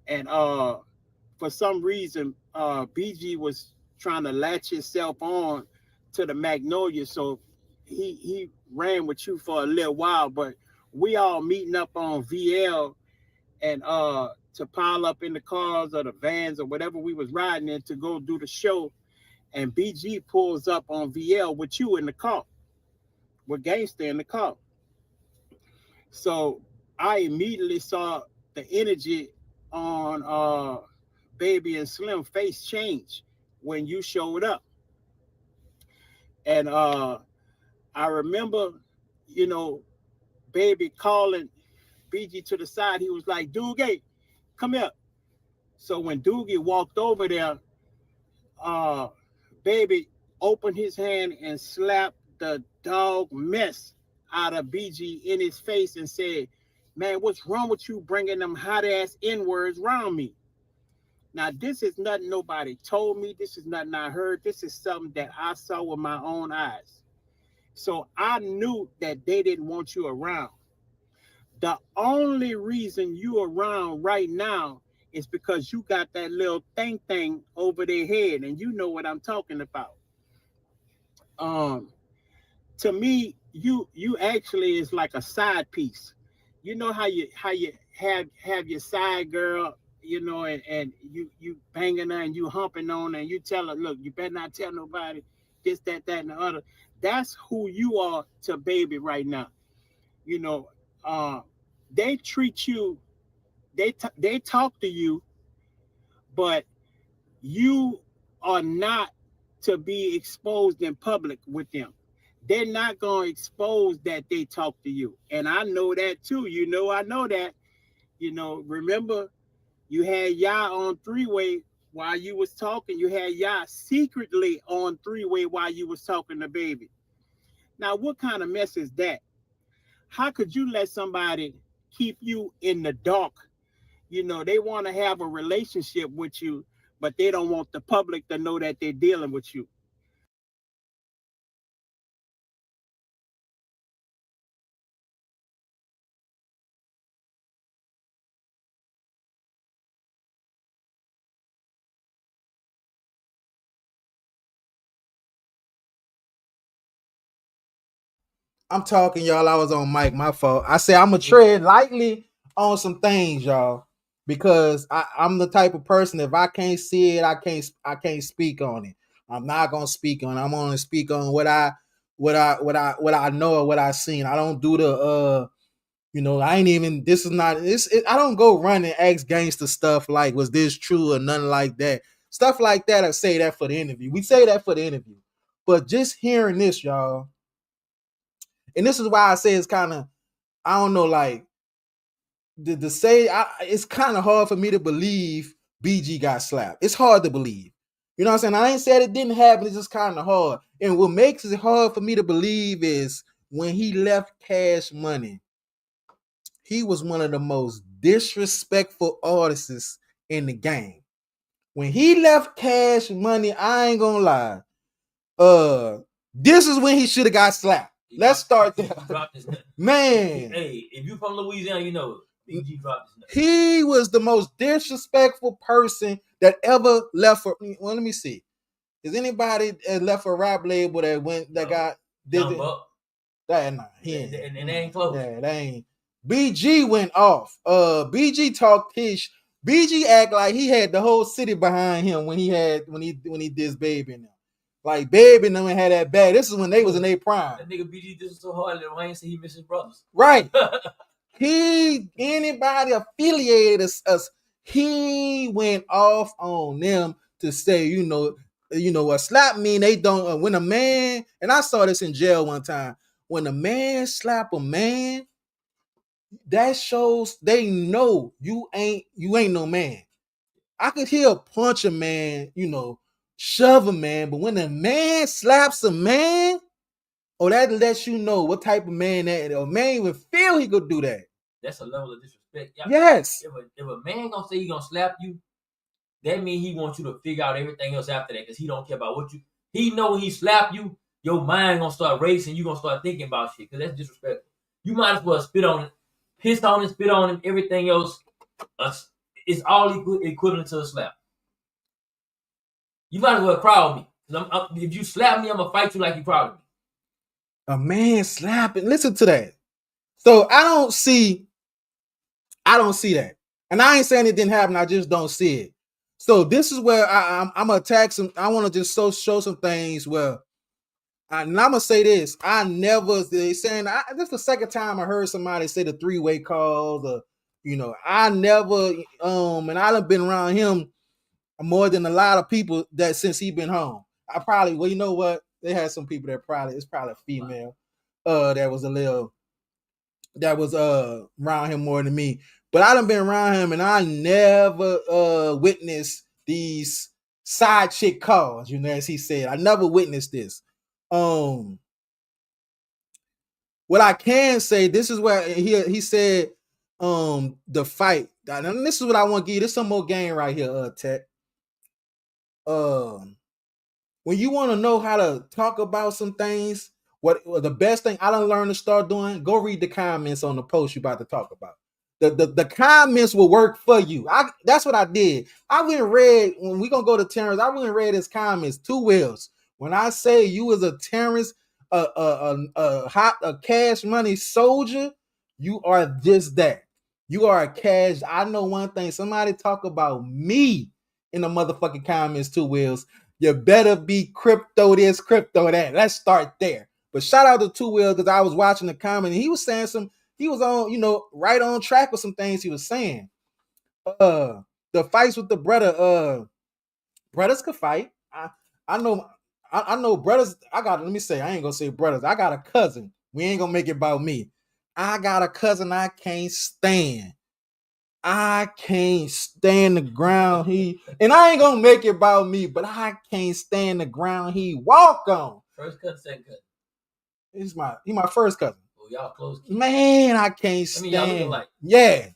Speaker 5: and for some reason BG was trying to latch himself on to the Magnolia, so he ran with you for a little while. But we all meeting up on VL and to pile up in the cars or the vans or whatever we was riding in to go do the show, and BG pulls up on VL with you in the car, with Gangsta in the car. So I immediately saw the energy on Baby and Slim face change when you showed up. And I remember, you know, Baby calling BG to the side. He was like, Doogie, come here. So when Doogie walked over there, Baby opened his hand and slapped the dog mess out of BG in his face and said, man, what's wrong with you bringing them hot ass N-words around me? Now, this is nothing nobody told me. This is nothing I heard. This is something that I saw with my own eyes. So I knew that they didn't want you around. The only reason you around right now is because you got that little thing over their head, and you know what I'm talking about. To me, you actually is like a side piece. You know how you have your side girl, you know, and you banging her and you humping on her and you tell her, look, you better not tell nobody this, that, and the other. That's who you are to Baby right now. You know, they treat you, they talk to you, but you are not to be exposed in public with them. They're not going to expose that they talk to you. And I know that too. You know, I know that. You know, remember, you had Ya on three-way while you was talking. You had Ya secretly on three-way while you was talking to Baby. Now, what kind of mess is that? How could you let somebody keep you in the dark? You know, they want to have a relationship with you, but they don't want the public to know that they're dealing with you.
Speaker 2: I'm talking, y'all. I was on mic. My fault. I say I'm gonna tread lightly on some things, y'all, because I'm the type of person, if I can't see it, I can't speak on it. I'm not gonna speak on it. I'm gonna speak on what I know or what I seen. I don't do the you know, I ain't even. This is not. I don't go run and ask gangster stuff like, was this true or nothing like that. Stuff like that. I say that for the interview. We say that for the interview, but just hearing this, y'all. And this is why I say it's kind of, I don't know, like, to say, it's kind of hard for me to believe BG got slapped. It's hard to believe. You know what I'm saying? I ain't said it didn't happen. It's just kind of hard. And what makes it hard for me to believe is when he left Cash Money, he was one of the most disrespectful artists in the game. When he left Cash Money, I ain't gonna lie. This is when he should have got slapped. Let's start there. Man.
Speaker 6: Hey, if you from Louisiana, you know BG dropped his nut.
Speaker 2: He was the most disrespectful person that ever left for. Well, let me see. Is anybody left a rap label that went that got did it?
Speaker 6: Buck.
Speaker 2: That nah,
Speaker 6: and they ain't close.
Speaker 2: Yeah, they ain't. BG went off. BG talked his. BG act like he had the whole city behind him when he did Baby and them. Like Baby and them had that bad. This is when they was in their prime.
Speaker 6: That nigga BG did so hard that Wayne said he missed his brothers.
Speaker 2: Right. Anybody affiliated us, he went off on them to say, what slap mean they don't. When a man, and I saw this in jail one time, when a man slap a man, that shows they know you ain't no man. I could hear a punch a man, shove a man, but when a man slaps a man, that lets you know what type of man that a man even feel he could do that.
Speaker 6: That's a level of disrespect.
Speaker 2: Yes.
Speaker 6: If a man gonna say he gonna slap you, that means he wants you to figure out everything else after that because he don't care about what you. He know when he slap you, your mind gonna start racing. You gonna start thinking about shit because that's disrespectful. You might as well spit on it, piss on it, spit on it. Everything else, it's all equivalent to a slap. You might as well crowd me. If you slap me, I'm gonna fight you like you crowded me.
Speaker 2: A man slapping. Listen to that. So I don't see that. And I ain't saying it didn't happen. I just don't see it. So this is where I'm gonna attack some. I want to just show some things where, and I'm gonna say this. This is the second time I heard somebody say the three-way calls. I never. And I done been around him more than a lot of people that since he been home. I probably. Well, you know what? They had some people it's probably a female. That was around him more than me. But I done been around him and I never witnessed these side chick calls, as he said. I never witnessed this. What I can say, this is where he said the fight. And this is what I want to give you. This some more game right here, Tech. When you want to know how to talk about some things, what the best thing I done learned to start doing, go read the comments on the post you about to talk about. The comments will work for you. That's what I did. I went and read, when we gonna go to Terrence, I went and read his comments, 2 wheels. When I say you as a Terrence, a cash money soldier, you are just that. You are a cash. I know one thing. Somebody talk about me in the motherfucking comments, 2 wheels. You better be crypto this, crypto that. Let's start there. But shout out to 2 wheels because I was watching the comment and he was saying he was on, right on track with some things he was saying. The fights with the brother, brothers could fight. I know brothers. Let me say, I ain't gonna say brothers. I got a cousin. We ain't gonna make it about me. I got a cousin I can't stand. I can't stand the ground and I ain't gonna make it about me, but I can't stand the ground he walk on.
Speaker 6: First cousin, second cousin.
Speaker 2: He's my first cousin.
Speaker 6: Well, y'all close.
Speaker 2: Man, I can't stand.
Speaker 6: Y'all looking like.
Speaker 2: Yeah.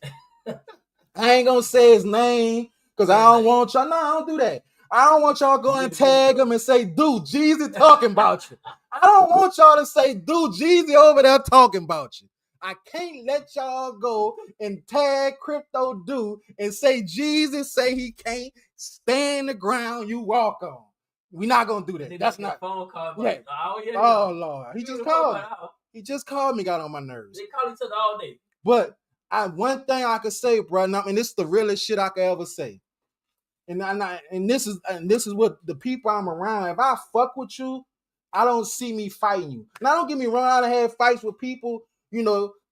Speaker 2: I ain't gonna say his name because I don't want y'all. No, I don't do that. I don't want y'all go and tag him and say, dude, Jeezy talking about you. I don't want y'all to say, dude, Jeezy over there talking about you. I can't let y'all go and tag Crypto Dude and say Jesus say he can't stand the ground you walk on. We're not gonna do that. That's not
Speaker 6: phone call.
Speaker 2: Yeah. Oh Lord, he just called me. He just called me, got on my nerves.
Speaker 6: They call each other all day.
Speaker 2: But one thing I could say, bro, and this is the realest shit I could ever say. And this is what the people I'm around. If I fuck with you, I don't see me fighting you. Now don't get me wrong, I done had fights with people,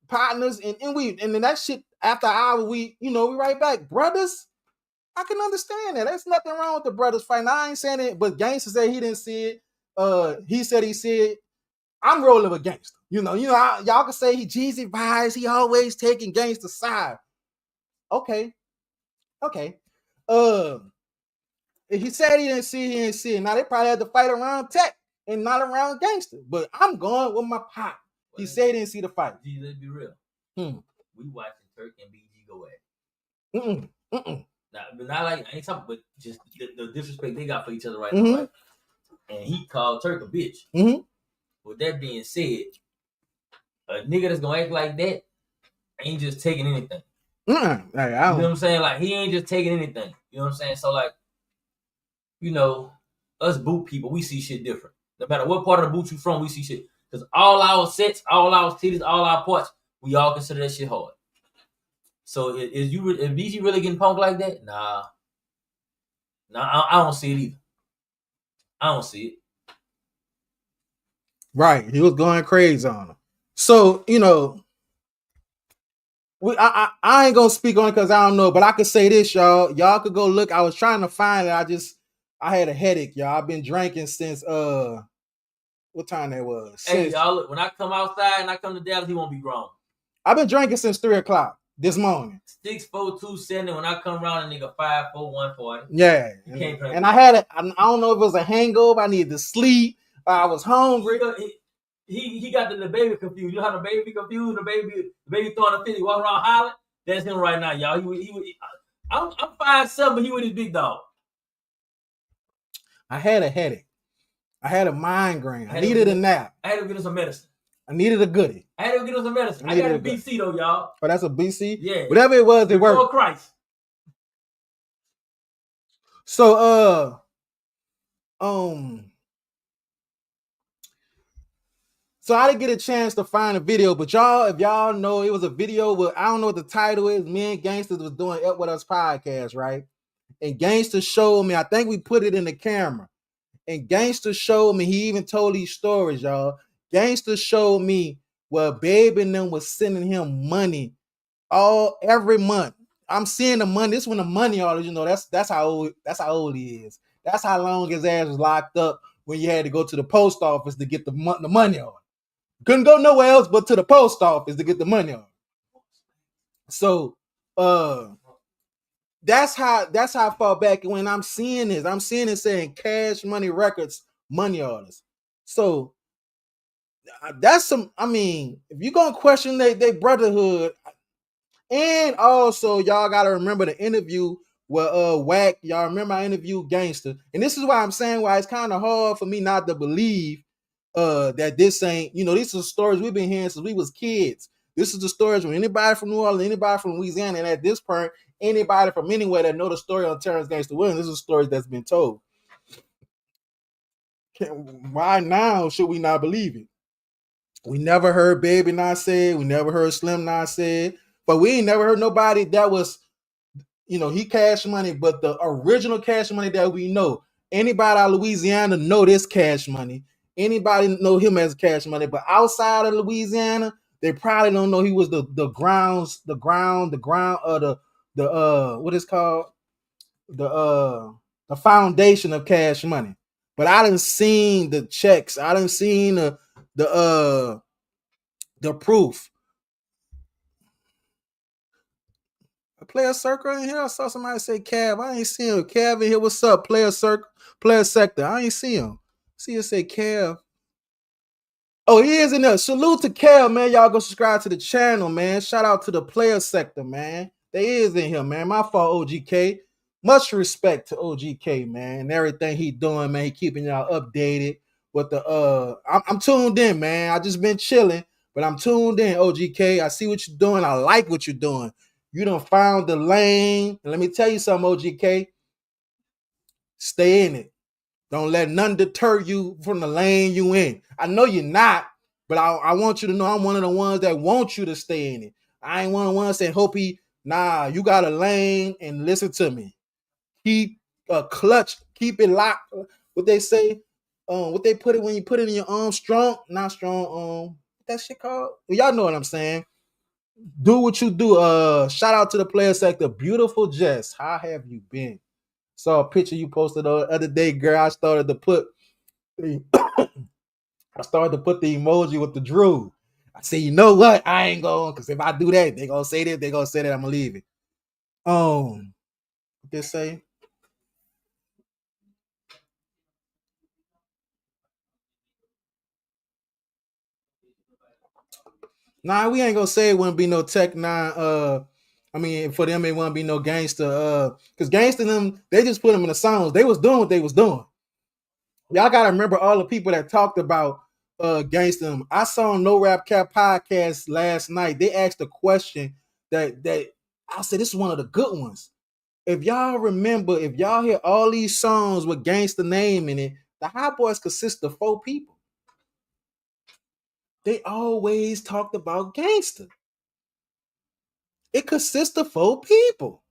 Speaker 2: partners, and then that shit after an hour we right back. Brothers, I can understand that. There's nothing wrong with the brothers fighting. I ain't saying it, but Gangsta said he didn't see it. He said he it. I'm rolling with Gangsta. Y'all can say he Jeezy vibes, he always taking Gangsta's side. Okay. If he said he didn't see it. Now they probably had to fight around Tech and not around Gangsta. But I'm going with my pop. He said he didn't see the fight.
Speaker 6: Gee, let's be real. We watching Turk and BG go at. But not like I ain't talking, but just the disrespect they got for each other right now. Right? And he called Turk a bitch. With that being said, a nigga that's gonna act like that ain't just taking anything. You know what I'm saying? Like he ain't just taking anything. You know what I'm saying? So like, us boot people, we see shit different. No matter what part of the boot you from, we see shit. Because all our sets, all our cities, all our parts, we all consider that shit hard. So is BG really getting punked like that? Nah, I don't see it either. I don't see it.
Speaker 2: Right, he was going crazy on him. So I ain't gonna speak on it because I don't know, but I could say this, y'all. Y'all could go look. I was trying to find it. I had a headache, y'all. I've been drinking since what time that was?
Speaker 6: Hey, y'all, look, when I come outside and I come to Dallas, he won't be grown.
Speaker 2: I've been drinking since 3:00 this morning.
Speaker 6: 6'4", 270. When I come around, a nigga 5'4", 140.
Speaker 2: Yeah, and I had I don't know if it was a hangover. I needed to sleep. I was hungry.
Speaker 6: He got the baby confused. You know how the baby be confused? The baby throwing a fit. He walking around hollering. That's him right now, y'all. I'm 5'7", but he with his big dog.
Speaker 2: I had a headache. I had a migraine. I needed a nap.
Speaker 6: I had to get him some medicine.
Speaker 2: I needed a goodie.
Speaker 6: I had to get him some medicine. I got a BC though, y'all.
Speaker 2: Oh, that's a BC?
Speaker 6: Yeah.
Speaker 2: Whatever it was, it worked.
Speaker 6: Oh, Christ.
Speaker 2: So so I didn't get a chance to find a video, but y'all, if y'all know, it was a video with, I don't know what the title is. Me and Gangsta was doing Up With Us podcast, right? And Gangsta showed me, I think we put it in the camera. And Gangsta showed me, he even told these stories, y'all. Gangsta showed me where Baby and them was sending him money every month. I'm seeing the money. This when the money all is, that's how old he is. That's how long his ass was locked up when you had to go to the post office to get the money on. Couldn't go nowhere else but to the post office to get the money on. So that's how far back when I'm seeing it saying Cash Money Records money orders. So that's some, if you're gonna question they brotherhood, and also y'all gotta remember the interview where Wack, y'all remember I interviewed Gangsta, and this is why I'm saying why it's kind of hard for me not to believe that this ain't, these are stories we've been hearing since we was kids. This is the stories from anybody from New Orleans, anybody from Louisiana, and at this point, anybody from anywhere that know the story on Terrence Gangsta Williams. This is stories that's been told. Why now should we not believe it? We never heard Baby not say it. We never heard Slim not say it. But we ain't never heard nobody that was, he Cash Money, but the original Cash Money that we know. Anybody out of Louisiana know this Cash Money. Anybody know him as Cash Money, but outside of Louisiana, they probably don't know he was the what is called the foundation of Cash Money. But I done seen the checks. I done seen the proof. A player circle in here. I saw somebody say Cav. I ain't see him. Cav in here. What's up? Player circle, player sector. I ain't see him. See it say Cav. Oh, he is in there. Salute to Cav, man. Y'all go subscribe to the channel, man. Shout out to the player sector, man. They is in here, man. My fault, OGK. Much respect to OGK, man, and everything he doing, man. He keeping y'all updated with the I'm tuned in, man. I just been chilling, but I'm tuned in, OGK. I see what you're doing. I like what you're doing. You done found the lane. And let me tell you something, OGK. Stay in it. Don't let nothing deter you from the lane you in. I know you're not, but I want you to know I'm one of the ones that want you to stay in it. I ain't one of the ones that hope you got a lane and listen to me. Keep a clutch, keep it locked. What they say, what they put it when you put it in your arm, strong, not strong, what that shit called? Well, y'all know what I'm saying. Do what you do. Shout out to the player sector. Beautiful Jess. How have you been? Saw a picture you posted the other day, girl. I started to put the emoji with the drool. I said, you know what? I ain't going, because if I do that, they gonna say that, I'm gonna leave it. What they say? Nah, we ain't gonna say it wouldn't be no TEC9. For them, it wouldn't be no Gangsta. Because Gangsta them, they just put them in the songs. They was doing what they was doing. Y'all gotta remember all the people that talked about Gangsta them. I saw on No Rap Cap podcast last night. They asked a question that I said this is one of the good ones. If y'all remember, if y'all hear all these songs with Gangsta name in it, the Hot Boys consist of 4 people. They always talked about Gangsta. It consists of 4 people.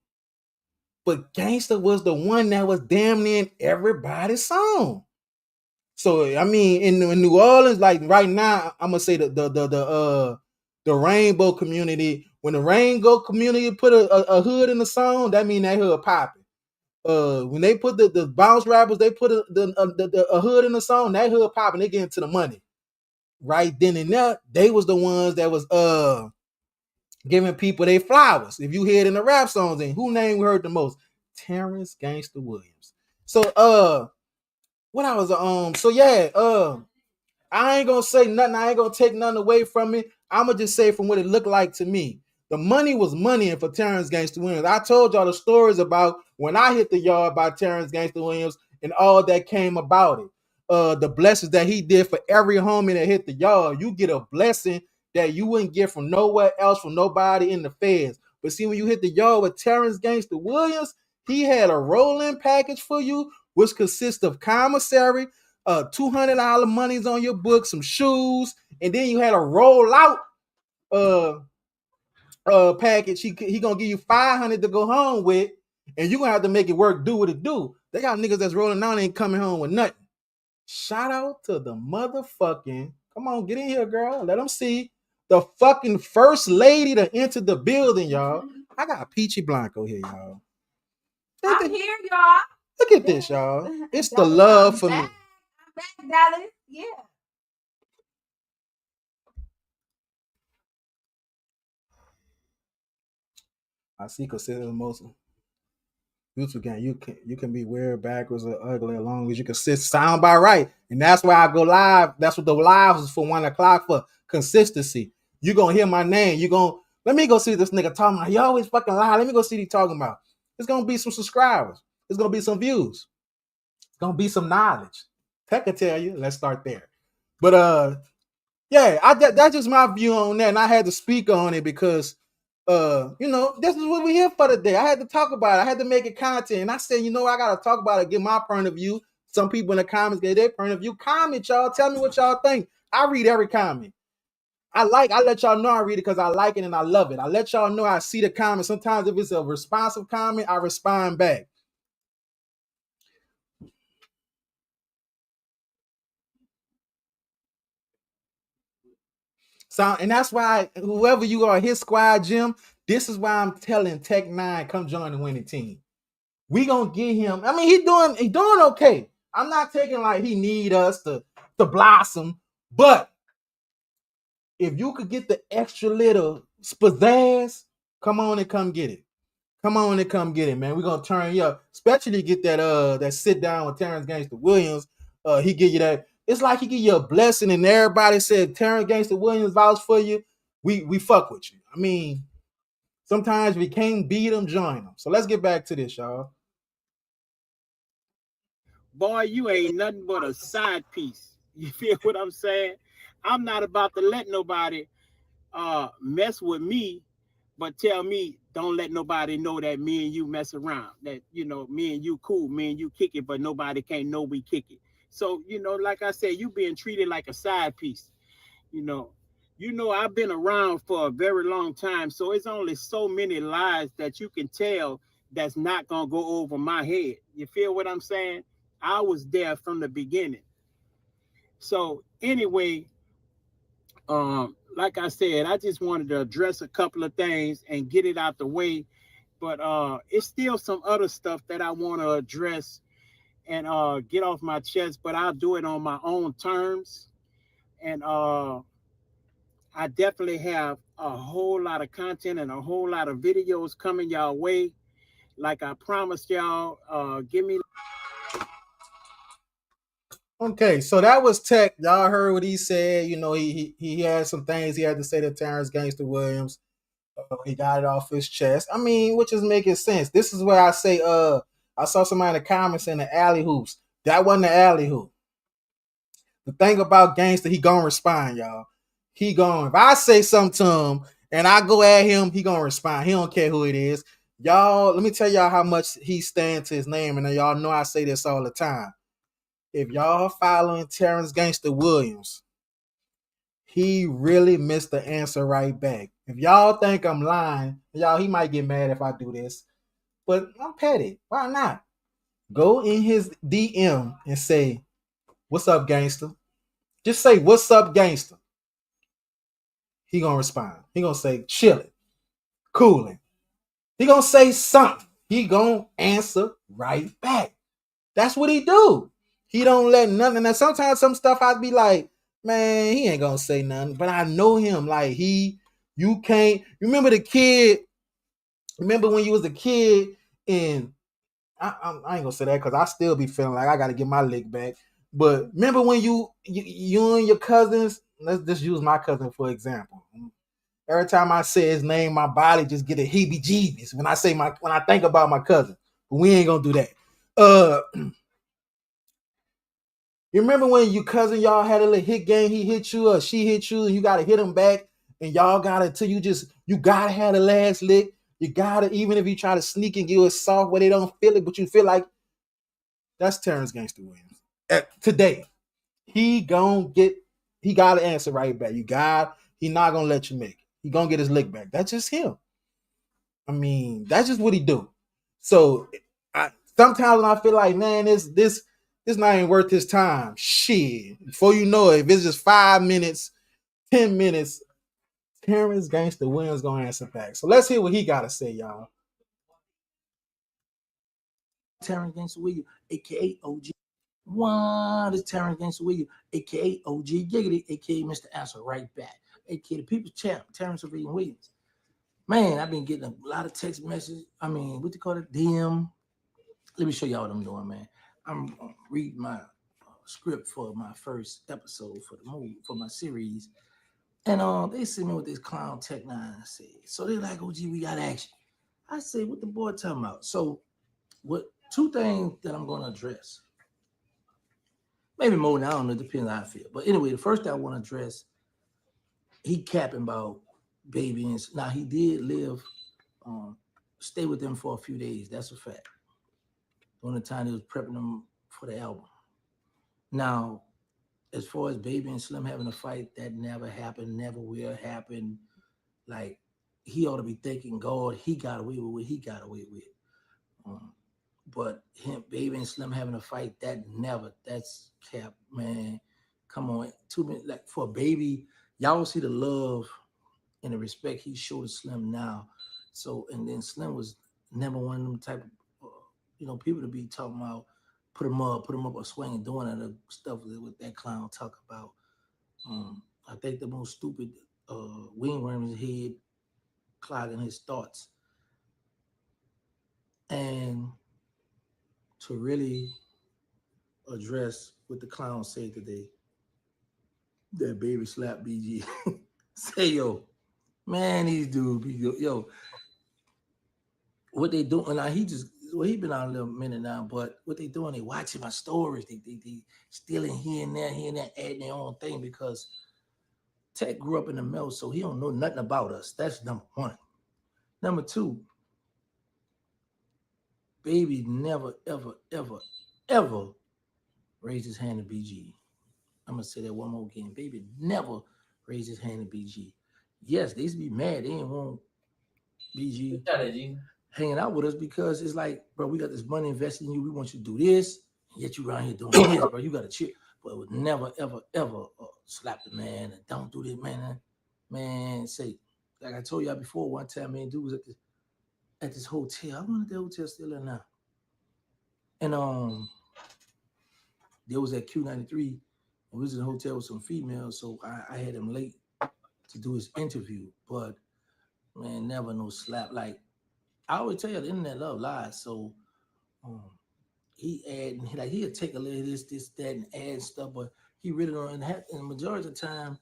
Speaker 2: But Gangsta was the one that was damn near in everybody's song. So I mean, in New Orleans, like right now, I'm gonna say the Rainbow community. When the Rainbow community put a hood in the song, that mean that hood popping. When they put the bounce rappers, they put a hood in the song, that hood popping. They get into the money. Right then and there, they was the ones that was giving people their flowers. If you hear it in the rap songs, and who name we heard the most? Terrence Gangsta Williams. So what I was so yeah, I ain't gonna say nothing, I ain't gonna take nothing away from it. I'ma just say from what it looked like to me. The money was money for Terrence Gangsta Williams. I told y'all the stories about when I hit the yard by Terrence Gangsta Williams and all that came about it. The blessings that he did for every homie that hit the yard. You get a blessing that you wouldn't get from nowhere else, from nobody in the feds. But see, when you hit the yard with Terrence Gangsta Williams, he had a rolling package for you, which consists of commissary, $200 monies on your book, some shoes, and then you had a roll out package. He gonna give you $500 to go home with, and you gonna have to make it work, do what it do. They got niggas that's rolling out and ain't coming home with nothing. Shout out to the motherfucking, come on, get in here, girl. Let them see the fucking first lady to enter the building, y'all. I got Peachy Blanco here, y'all.
Speaker 3: I'm here, y'all.
Speaker 2: Look at this, y'all. It's the love for me.
Speaker 3: I'm back, Dallas. Yeah.
Speaker 2: I see consider most YouTube game. You can be weird, backwards, or ugly as long as you can sound by right. And that's why I go live. That's what the live is for 1:00 for consistency. You gonna hear my name. You gonna let me go see this nigga talking about. He always fucking lie. Let me go see what he talking about. It's gonna be some subscribers. It's gonna be some views. It's gonna be some knowledge. Tech can tell you. Let's start there. But yeah, that's just my view on that, and I had to speak on it because this is what we're here for today. I had to talk about it. I had to make it content, and I said, I gotta talk about it, get my point of view. Some people in the comments get their point of view. Comment, y'all. Tell me what y'all think. I read every comment. I let y'all know I read it because I like it and I love it. I let y'all know I see the comments. Sometimes if it's a responsive comment, I respond back. So, and that's why whoever you are, his squad, Jim, this is why I'm telling TEC9, come join the winning team. We gonna get him. I mean, he doing okay. I'm not taking like he need us to blossom, but if you could get the extra little pizzazz, come on and come get it. Come on and come get it, man. We're gonna turn you up. Especially get that sit down with Terrence Gangsta Williams. He give you that. It's like he give you a blessing, and everybody said Terrence Gangsta Williams vouch for you. We fuck with you. I mean, sometimes we can't beat them, join them. So let's get back to this, y'all.
Speaker 5: Boy, you ain't nothing but a side piece. You feel what I'm saying? I'm not about to let nobody mess with me, but tell me don't let nobody know that me and you mess around. That me and you cool, me and you kick it, but nobody can't know we kick it. So like I said, you being treated like a side piece. I've been around for a very long time, so it's only so many lies that you can tell that's not gonna go over my head. You feel what I'm saying? I was there from the beginning. So anyway, like I said, I just wanted to address a couple of things and get it out the way. But it's still some other stuff that I want to address and get off my chest, but I'll do it on my own terms. And I definitely have a whole lot of content and a whole lot of videos coming y'all way. Like I promised y'all, give me.
Speaker 2: Okay, so that was Tech. Y'all heard what he said. He had some things he had to say to Terrence Gangsta Williams. He got it off his chest. I mean, which is making sense. This is where I say, I saw somebody in the comments in the alley hoops. That wasn't the alley hoop. The thing about Gangsta, he gonna respond, y'all. He gonna, if I say something to him and I go at him, he gonna respond. He don't care who it is. Y'all, let me tell y'all how much he stands to his name, and y'all know I say this all the time. If y'all following Terrence Gangsta Williams, he really missed the answer right back. If y'all think I'm lying, y'all, he might get mad if I do this, but I'm petty. Why not? Go in his DM and say, "What's up, gangster?" Just say, "What's up, gangster?" He gonna respond. He gonna say, "Chilling, cooling." He gonna say something. He gonna answer right back. That's what he do. He don't let nothing. And sometimes some stuff I'd be like, man, he ain't gonna say nothing. But I know him. Like you can't. Remember the kid? Remember when you was a kid and I ain't gonna say that because I still be feeling like I gotta get my lick back. But remember when you and your cousins? Let's just use my cousin for example. Every time I say his name, my body just get a heebie-jeebies when I think about my cousin. But we ain't gonna do that. You remember when your cousin y'all had a little hit game, he hit you or she hit you, and you gotta hit him back, and y'all gotta till you gotta have the last lick. You gotta, even if you try to sneak and give it soft where they don't feel it, but you feel like that's Terrence Gangsta Williams. Today, he gotta answer right back. He not gonna let you make it. He gonna get his lick back. That's just him. I mean, that's just what he do. So sometimes when I feel like, man, this not even worth his time. Shit. Before you know it, if it's just 5 minutes, 10 minutes, Terrence Gangsta Williams gonna answer back. So let's hear what he gotta say, y'all.
Speaker 7: Terrence Gangsta Williams, aka OG. What is Terrence Gangsta Williams, aka OG Giggity, aka Mr. Answer Right Back, aka the People's Champ, Terrence Williams. Man, I've been getting a lot of text messages. I mean, what do you call it? DM. Let me show y'all what I'm doing, man. I'm reading my script for my first episode for the movie, for my series. And they sent me what this clown TEC9 said. So they're like, OG, we got action. I say, what the boy talking about? So two things that I'm going to address. Maybe more than I don't know, it depends on how I feel. But anyway, the first thing I want to address, he capping about baby. And now he did stay with them for a few days. That's a fact. During the time he was prepping them for the album. Now, as far as Baby and Slim having a fight, that never happened, never will happen. Like, he ought to be thanking God he got away with what he got away with. But Baby and Slim having a fight, that's cap, man. Come on, 2 minutes, like for Baby, y'all see the love and the respect he showed to Slim now. So, and then Slim was never one of them type of, people to be talking about, put him up or swinging, doing that stuff with that clown talk about. I think the most stupid wingworm in his head, clogging his thoughts. And to really address what the clown said today, that Baby slapped BG. Say, yo, man, these dudes, yo, what they doing now, he been out a little minute now, but what they doing, they watching my stories, they stealing here and there, adding their own thing, because Tech grew up in the mill, so he don't know nothing about us. That's number one. Number two, Baby never, ever, ever, ever raised his hand to BG. I'm going to say that one more again. Baby never raised his hand to BG. Yes, they used to be mad. They didn't want BG hanging out with us because it's like, bro, we got this money invested in you. We want you to do this, and yet you around here doing this, bro. You got to chill. But it would never, ever, ever slap the man and don't do this, man. Man, say, like I told y'all before, one time, man, dude was at this hotel. I wonder if that hotel still in now. And there was at Q93, and we was in a hotel with some females, so I had him late to do his interview. But man, never no slap. Like I always tell you, the internet love lies. So he'll take a little of this, that, and add stuff, but he really don't. And the majority of the time,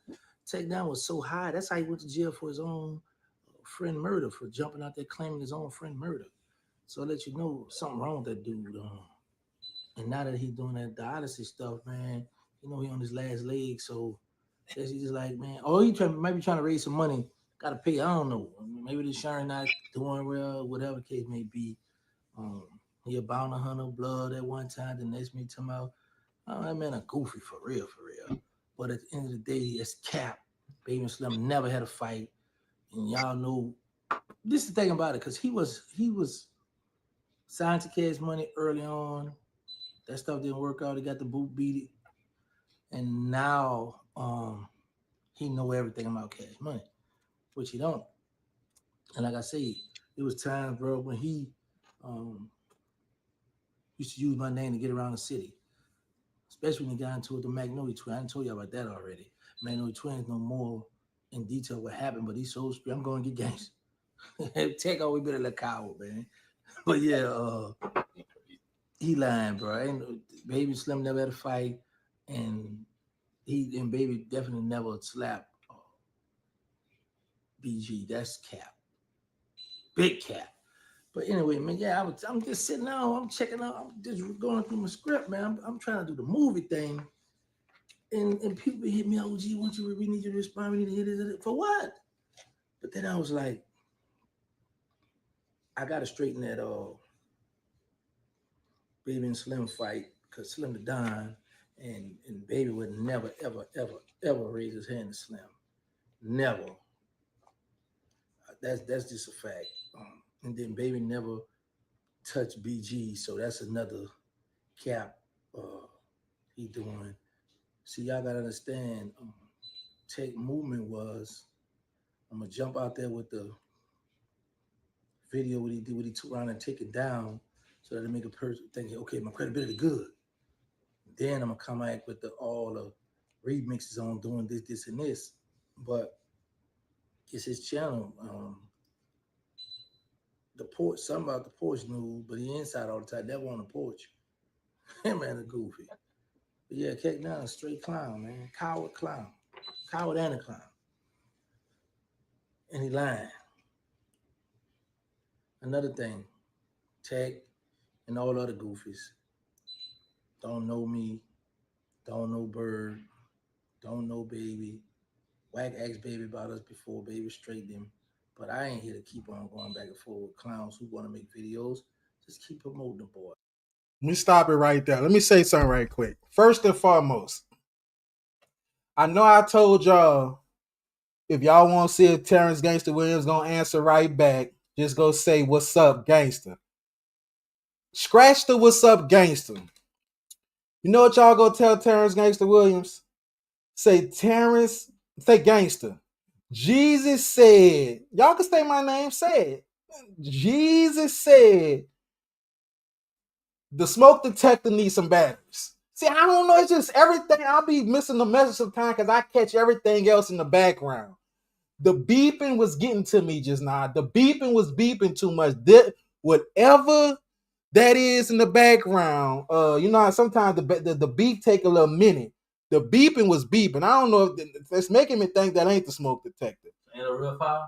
Speaker 7: TEC9 was so high. That's how he went to jail for his own friend murder, for jumping out there claiming his own friend murder. So I'll let you know something wrong with that dude. And now that he's doing that dialysis stuff, man, he on his last leg. So he's just like, man, maybe trying to raise some money. Got to pay. I don't know. Maybe the insurance not doing well, whatever the case may be. He a bounty hunter, blood at one time. The next minute talking about, that man a goofy for real. But at the end of the day, it's cap. Baby and Slim never had a fight. And y'all know this is the thing about it, because he was signed to Cash Money early on. That stuff didn't work out. He got the boot beat it. And now he know everything about Cash Money, which he don't. And like I say, it was times, bro, when he used to use my name to get around the city. Especially when he got into it, the Magnolia Twins. I didn't tell you about that already. Magnolia Twins know more in detail what happened, but he's so street. I'm going to get gangster. TEC always been a little coward, man. But yeah, he lying, bro. Baby Slim never had a fight, and Baby definitely never slapped BG. That's cap, big cap. But anyway, man, yeah, I'm just sitting down. I'm checking out. I'm just going through my script, man. I'm trying to do the movie thing, and people hit me, OG, we need you to respond. We need to hit it for what? But then I was like, I gotta straighten that Baby and Slim fight, because Slim the Don and Baby would never, ever, ever, ever raise his hand to Slim. Never. That's just a fact. And then Baby never touched BG, so that's another cap he doing. See, y'all gotta understand, TEC movement was, I'm gonna jump out there with the video what he did, what he took around and take it down, so that it make a person think, okay, my credibility good. Then I'm gonna come back with all the remixes on doing this, and this. But it's his channel. The porch, something about the porch news, but he inside all the time. Never on the porch. That man is goofy. But yeah, TEC9 is straight clown, man. Coward clown. Coward and a clown. And he lying. Another thing, TEC and all other goofies don't know me, don't know Bird, don't know Baby. Wack asked Baby about us before. Baby straightened him. But I ain't here to keep on going back and forth with clowns who want to make videos. Just keep promoting the boy.
Speaker 2: Let me stop it right there. Let me say something right quick. First and foremost, I know I told y'all, if y'all want to see if Terrence Gangsta Williams gonna answer right back, just go say, what's up, gangster. Scratch the what's up, gangster. You know what y'all go tell Terrence Gangsta Williams? Say, Terrence, say gangster. Jesus said, y'all can say my name, say it. Jesus said, the smoke detector needs some batteries. See, I don't know. It's just everything. I'll be missing the message sometimes because I catch everything else in the background. The beeping was getting to me just now. The beeping was beeping too much. Whatever that is in the background, you know how sometimes the beep take a little minute. The beeping was beeping. I don't know if it's making me think that ain't the smoke detector.
Speaker 6: Ain't a real fire?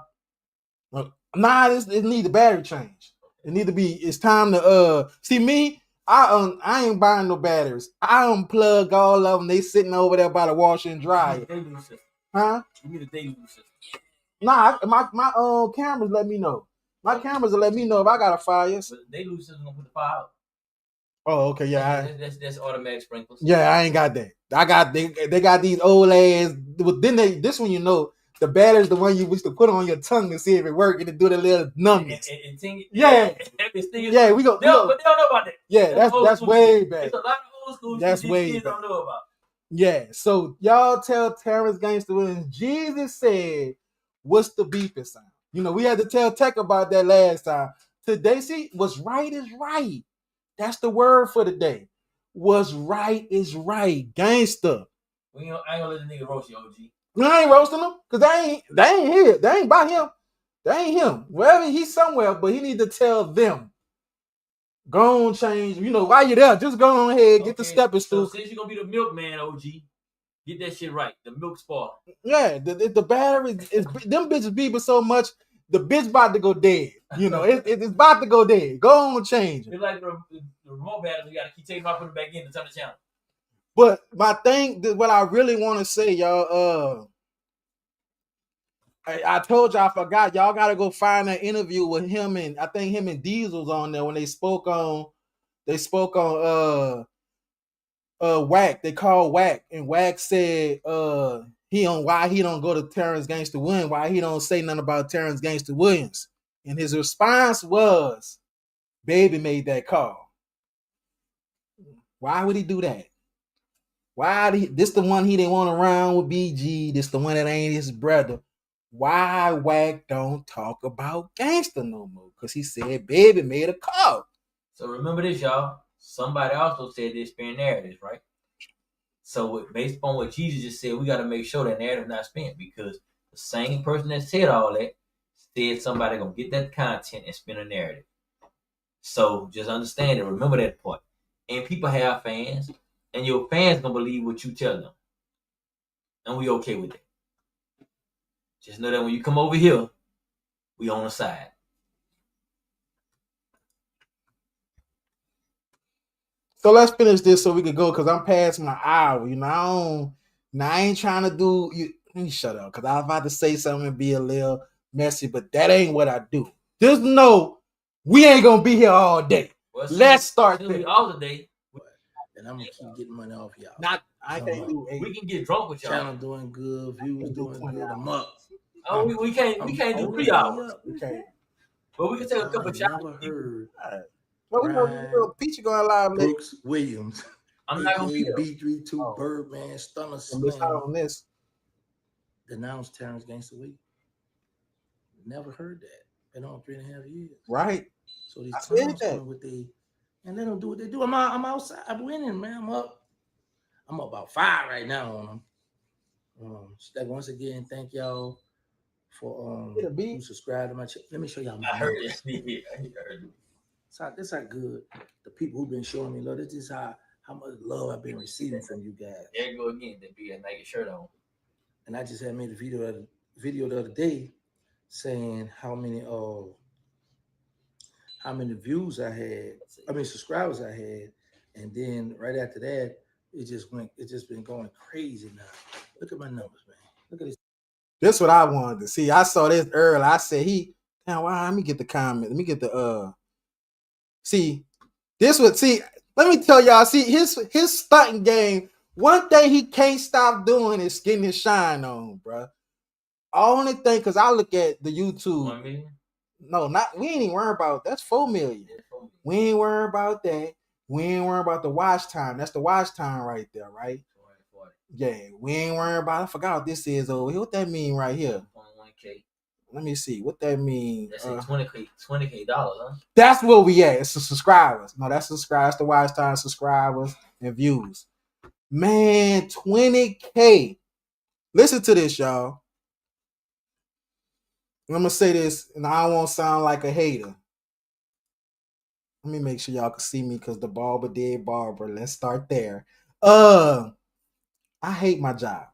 Speaker 2: Nah, it need the battery change. It need to be. It's time to see me. I ain't buying no batteries. I unplug all of them. They sitting over there by the washer and dryer. Huh?
Speaker 6: You need a daily system.
Speaker 2: Nah, my cameras let me know. My cameras will let me know if I got a fire.
Speaker 6: But they lose system gonna put the fire out.
Speaker 2: Oh, okay, yeah.
Speaker 6: That's automatic sprinklers.
Speaker 2: Yeah, I ain't got that. They got these old ass. Then this one, you know, the battery's the one you used to put on your tongue to see if it worked and to do the little numbness. Yeah, yeah, we go.
Speaker 6: But they don't know about that.
Speaker 2: Yeah, that's way back.
Speaker 6: It's a lot of old school
Speaker 2: that's
Speaker 6: shit
Speaker 2: way
Speaker 6: these kids
Speaker 2: back.
Speaker 6: don't know about.
Speaker 2: Yeah, so y'all tell Terrence Gangsta Williams, Jesus said, what's the beeping sound? You know, we had to tell TEC about that last time. Today, see, what's right is right. That's the word for the day. What's right is right. Gangsta.
Speaker 6: I ain't gonna let the nigga roast you, OG.
Speaker 2: I ain't roasting them because they ain't here. They ain't by him. They ain't him. Wherever he's somewhere, but he need to tell them. Go on, change. You know, while you're there, just go on ahead, get the stepping stool.
Speaker 6: So since you're gonna be the milkman, OG, get that shit right. The milk spark.
Speaker 2: Yeah, the battery is them bitches beeping so much, the bitch about to go dead. You know, it's about to go dead. Go on, change it.
Speaker 6: It's like the remote battery. You gotta keep taking out, put it back in to turn the channel.
Speaker 2: But my thing, what I really want to say, y'all, I told y'all I forgot. Y'all gotta go find that interview with him, and I think him and Diesel's on there when they spoke on Wack. They called Wack, and Wack said why he don't go to Terrence Gangsta Williams, why he don't say nothing about Terrence Gangsta Williams. And his response was, Baby made that call. Why would he do that? This the one he didn't want around with BG. This the one that ain't his brother. Why Wack don't talk about Gangsta no more? Because he said Baby made a call.
Speaker 6: So remember this, y'all. Somebody also said they're sparing narratives, right? So based upon what Jesus just said, we got to make sure that narrative not spent, because the same person that said all that said somebody gonna get that content and spin a narrative. So just understand it. Remember that part. And people have fans, and your fans gonna believe what you tell them, and we okay with that. Just know that when you come over here, we on the side.
Speaker 2: So let's finish this so we can go, because I'm past my hour. You know, I ain't trying to do you. Let me shut up, because I was about to say something and be a little messy, but that ain't what I do. Just know we ain't gonna be here all day. Well, let's start this.
Speaker 6: All the day.
Speaker 7: And I'm gonna keep getting money off y'all.
Speaker 2: I can't do it.
Speaker 6: We can get drunk with y'all.
Speaker 7: Channel doing good, views doing good. I'm up.
Speaker 6: Oh, we can't do 3 hours.
Speaker 2: Okay.
Speaker 6: But we can take a couple shots.
Speaker 7: Never heard.
Speaker 2: Well, we know Peachy going live.
Speaker 7: Brooks Williams.
Speaker 6: I'm not gonna be there.
Speaker 7: B32 Birdman Stunner
Speaker 2: Slam. On this.
Speaker 7: Denounced Terrence Gangsta Williams. Never heard that. Been on 3.5 years.
Speaker 2: Right.
Speaker 7: So these clowns coming with and they don't do what they do. I'm outside. I'm winning, man. I'm up about 5 right now on them. So once again, thank y'all for who subscribe to my channel. Let me show y'all my
Speaker 6: I heard it. I heard it.
Speaker 7: This how good the people who've been showing me love. This is how much love I've been receiving from you guys.
Speaker 6: There you go again. They be a naked shirt on.
Speaker 7: And I just had made a video the other day saying how many views I had. I mean subscribers I had, and then right after that, it just been going crazy now. Look at my numbers, man. Look at this.
Speaker 2: This is what I wanted to see. I saw this early. I said let me get the comment. Let me get the let me tell y'all, his stunting game, one thing he can't stop doing is getting his shine on, bro. Only thing, because I look at the YouTube.
Speaker 6: 1 million?
Speaker 2: No, we ain't even worried about that's 4 million. We ain't worried about that. We ain't worried about the watch time. That's the watch time right there, right?
Speaker 6: 40.
Speaker 2: Yeah, we ain't worried about. I forgot what this is over here. What that mean right here?
Speaker 6: 1K.
Speaker 2: Let me see what that means.
Speaker 6: That's $20K dollars, huh?
Speaker 2: That's where we at. It's the subscribers. No, that's subscribers. That's the watch time, subscribers, and views. Man, 20K. Listen to this, y'all. I'm gonna say this, and I don't want to sound like a hater. Let me make sure y'all can see me, because the barber did barber. Let's start there. I hate my job.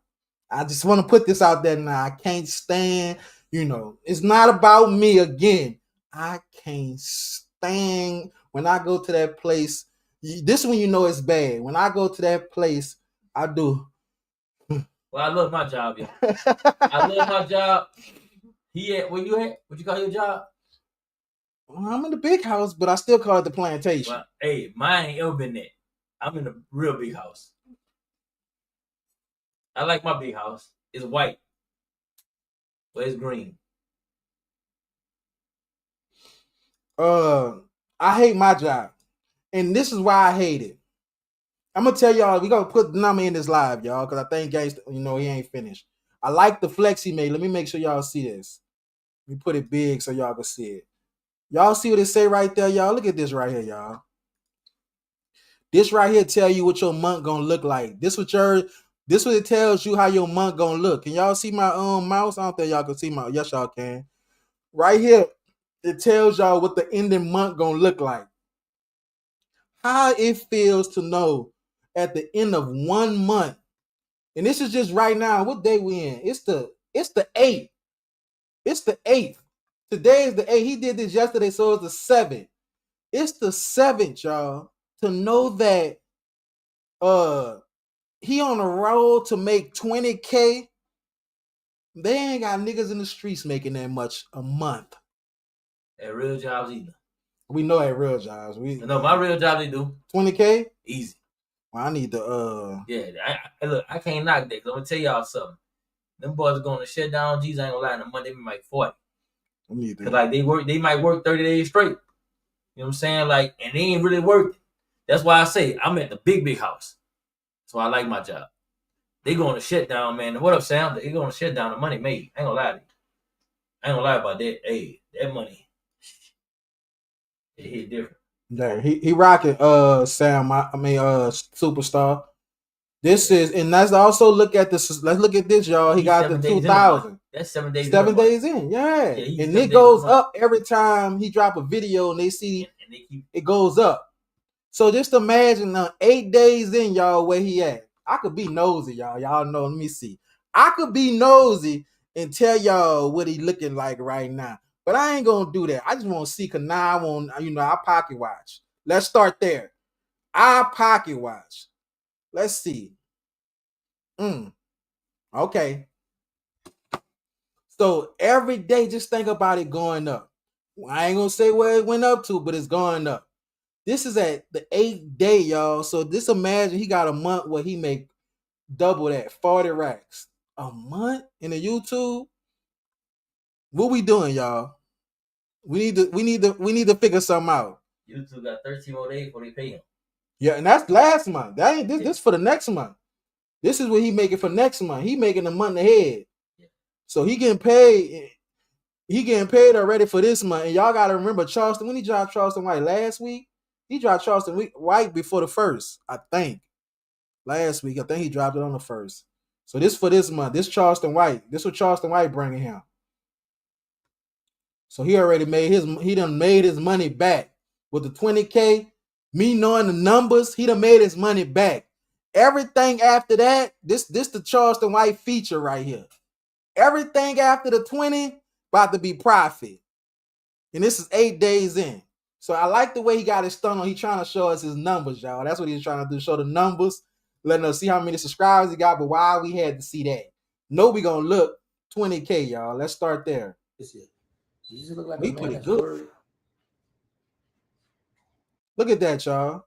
Speaker 2: I just want to put this out there now. I can't stand, it's not about me again. I can't stand when I go to that place. This one, it's bad. When I go to that place, I do.
Speaker 6: Well, I love my job, yeah. I love my job. Where you at? What you call your job?
Speaker 2: Well, I'm in the big house, but I still call it the plantation.
Speaker 6: Well, hey, mine ain't ever been that. I'm in a real big house. I like my big house. It's white, but it's green.
Speaker 2: I hate my job, and this is why I hate it. I'm gonna tell y'all, we gonna put the number in this live, y'all, because I think Gangsta, he ain't finished. I like the flex he made. Let me make sure y'all see this. Let me put it big so y'all can see it. Y'all see what it say right there, y'all? Look at this right here, y'all. This right here tell you what your month gonna look like. This what it tells you how your month gonna look. Can y'all see my mouse? I don't think y'all can see my. Yes, y'all can. Right here, it tells y'all what the ending month gonna look like. How it feels to know at the end of 1 month. And this is just right now. What day we in? It's the 8th. It's the 8th. Today is the 8th. He did this yesterday, so it's the 7th. It's the 7th, y'all. To know that he on the road to make 20K. They ain't got niggas in the streets making that much a month.
Speaker 6: At real jobs either.
Speaker 2: We know at real jobs.
Speaker 6: No, my real job they do.
Speaker 2: 20K?
Speaker 6: Easy.
Speaker 2: Well, I need to
Speaker 6: Yeah, look, I can't knock that, because I'm gonna tell y'all something. Them boys are going to shut down. G's ain't gonna lie. On Monday, they make like 40.
Speaker 2: Cause
Speaker 6: like they might work 30 days straight. You know what I'm saying? Like, and they ain't really working. That's why I say I'm at the big house. So I like my job. They going to shut down, man. What up, Sam? They going to shut down the money made. I ain't gonna lie to you. I ain't gonna lie about that. Hey, that money, it hit different.
Speaker 2: Yeah, he rocking Sam. Superstar. This is, and let's also look at this. Let's look at this, y'all. He got the 2,000.
Speaker 6: That's 7 days.
Speaker 2: 7 days in, yeah. And it goes up every time he drop a video, and they see and they keep, it goes up. So just imagine 8 days in, y'all, where he at. I could be nosy, y'all. Y'all know. Let me see. I could be nosy and tell y'all what he looking like right now. But I ain't gonna do that. I just want to see, cause now I want, I pocket watch. Let's start there. I pocket watch. Let's see. Okay. So every day, just think about it going up. I ain't gonna say where it went up to, but it's going up. This is at the 8th day, y'all. So just imagine he got a month where he make double that, 40 racks a month in the YouTube. What we doing, y'all? We need to figure something out.
Speaker 6: YouTube got 13 more days before they pay him.
Speaker 2: Yeah, and that's last month. That ain't this for the next month. This is what he making for next month. He making a month ahead. Yeah. So he getting paid. He getting paid already for this month. And y'all gotta remember Charleston. When he dropped Charleston White last week, he dropped Charleston White before the 1st, I think. Last week, I think he dropped it on the 1st. So this for this month. This Charleston White. This what Charleston White bringing him. So he already done made his money back. With the 20K, me knowing the numbers, he done made his money back. Everything after that, this the Charleston White feature right here. Everything after the 20 about to be profit. And this is 8 days in. So I like the way he got his stunt on. He trying to show us his numbers, y'all. That's what he's trying to do, show the numbers, letting us see how many subscribers he got, but why we had to see that. No, we gonna look 20K, y'all. Let's start there.
Speaker 7: This is. You just look like
Speaker 2: he
Speaker 7: a man
Speaker 2: pretty
Speaker 7: that's
Speaker 2: good.
Speaker 7: worried.
Speaker 2: Look at that, y'all.